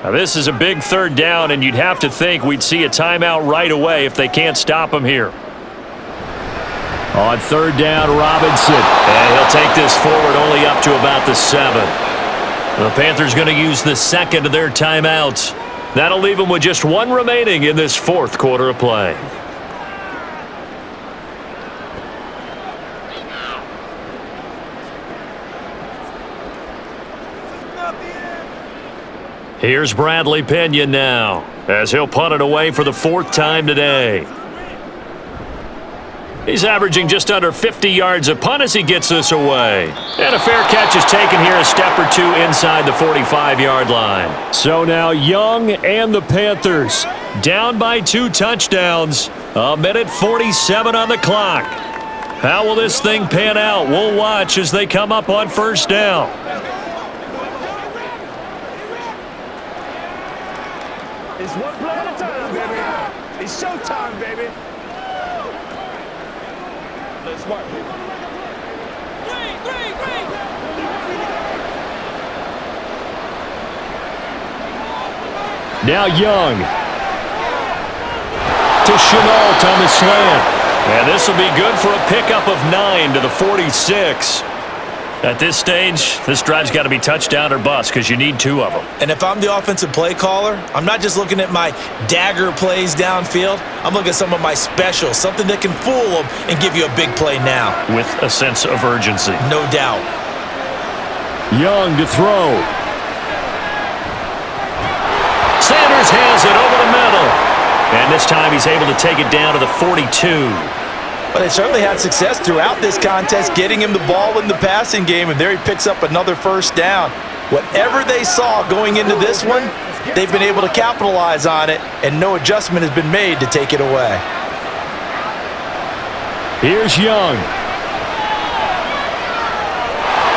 Speaker 5: Now this is a big 3rd down, and you'd have to think we'd see a timeout right away if they can't stop him here.
Speaker 2: On 3rd down, Robinson.
Speaker 5: And he'll take this forward only up to about the 7. The Panthers going to use the 2nd of their timeouts. That'll leave them with just 1 remaining in this 4th quarter of play. Here's Bradley Pinion now, as he'll punt it away for the 4th time today. He's averaging just under 50 yards a punt as he gets this away. And a fair catch is taken here, a step or 2 inside the 45-yard line.
Speaker 2: So now Young and the Panthers
Speaker 5: down by 2 touchdowns. 1:47 on the clock. How will this thing pan out? We'll watch as they come up on 1st down.
Speaker 6: It's one play at a time, baby. It's showtime, baby. Let's smart, baby.
Speaker 2: Now Young. To Chenault on the slant.
Speaker 5: And this will be good for a pickup of 9 to the 46. At this stage, this drive's got to be touchdown or bust because you need 2 of them.
Speaker 3: And if I'm the offensive play caller, I'm not just looking at my dagger plays downfield. I'm looking at some of my specials, something that can fool them and give you a big play now.
Speaker 5: With a sense of urgency.
Speaker 3: No doubt.
Speaker 2: Young to throw.
Speaker 5: Sanders has it over the middle. And this time he's able to take it down to the 42.
Speaker 3: But they certainly had success throughout this contest, getting him the ball in the passing game, and there he picks up another first down. Whatever they saw going into this one, they've been able to capitalize on it, and no adjustment has been made to take it away.
Speaker 2: Here's Young.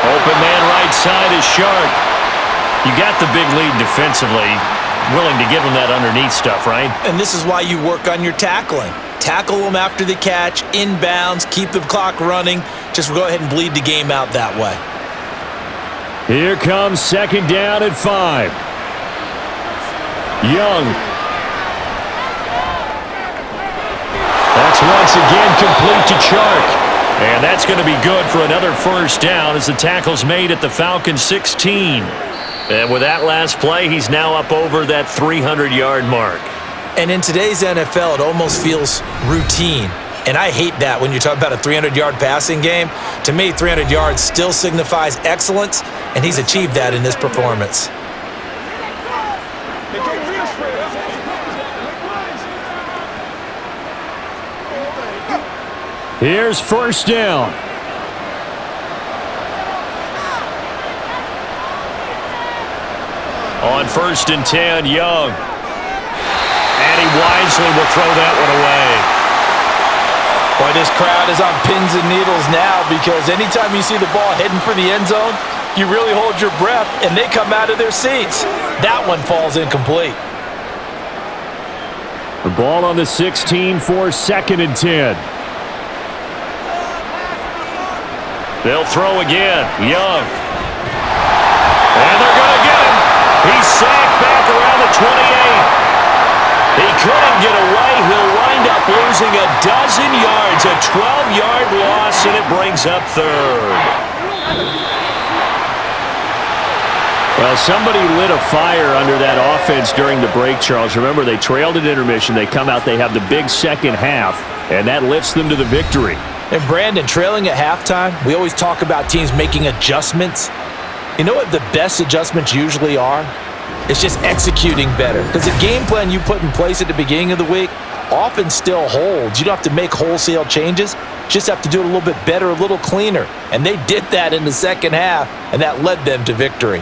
Speaker 5: Open man right side is Sharp. You got the big lead defensively. Willing to give him that underneath stuff, right?
Speaker 3: And this is why you work on your tackling. Tackle them after the catch, inbounds, keep the clock running. Just go ahead and bleed the game out that way.
Speaker 2: Here comes second down at 5. Young. That's once again complete to Chark.
Speaker 5: And that's going to be good for another first down as the tackle's made at the Falcons 16. And with that last play, he's now up over that 300-yard mark.
Speaker 3: And in today's NFL, it almost feels routine. And I hate that when you talk about a 300-yard passing game. To me, 300 yards still signifies excellence, and he's achieved that in this performance.
Speaker 2: Here's first down.
Speaker 5: On 1st and 10, Young. And he wisely will throw that one away.
Speaker 3: Boy, this crowd is on pins and needles now because anytime you see the ball heading for the end zone, you really hold your breath, and they come out of their seats. That one falls incomplete.
Speaker 2: The ball on the 16 for 2nd and 10.
Speaker 5: They'll throw again. Young. And they're going to get him. He's sacked back around the 28. He couldn't get away. He'll wind up losing a dozen yards. A 12-yard loss, and it brings up 3rd.
Speaker 2: Well, somebody lit a fire under that offense during the break, Charles. Remember, they trailed at intermission. They come out, they have the big second half, and that lifts them to the victory.
Speaker 3: And Brandon, trailing at halftime, we always talk about teams making adjustments. You know what the best adjustments usually are? It's just executing better. Because the game plan you put in place at the beginning of the week often still holds. You don't have to make wholesale changes. You just have to do it a little bit better, a little cleaner. And they did that in the second half, and that led them to victory.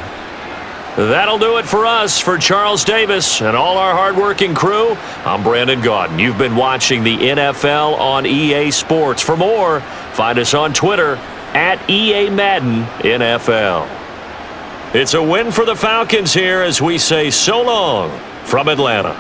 Speaker 5: That'll do it for us. For Charles Davis and all our hardworking crew, I'm Brandon Gaudin. You've been watching the NFL on EA Sports. For more, find us on Twitter at EA Madden NFL. It's a win for the Falcons here as we say so long from Atlanta.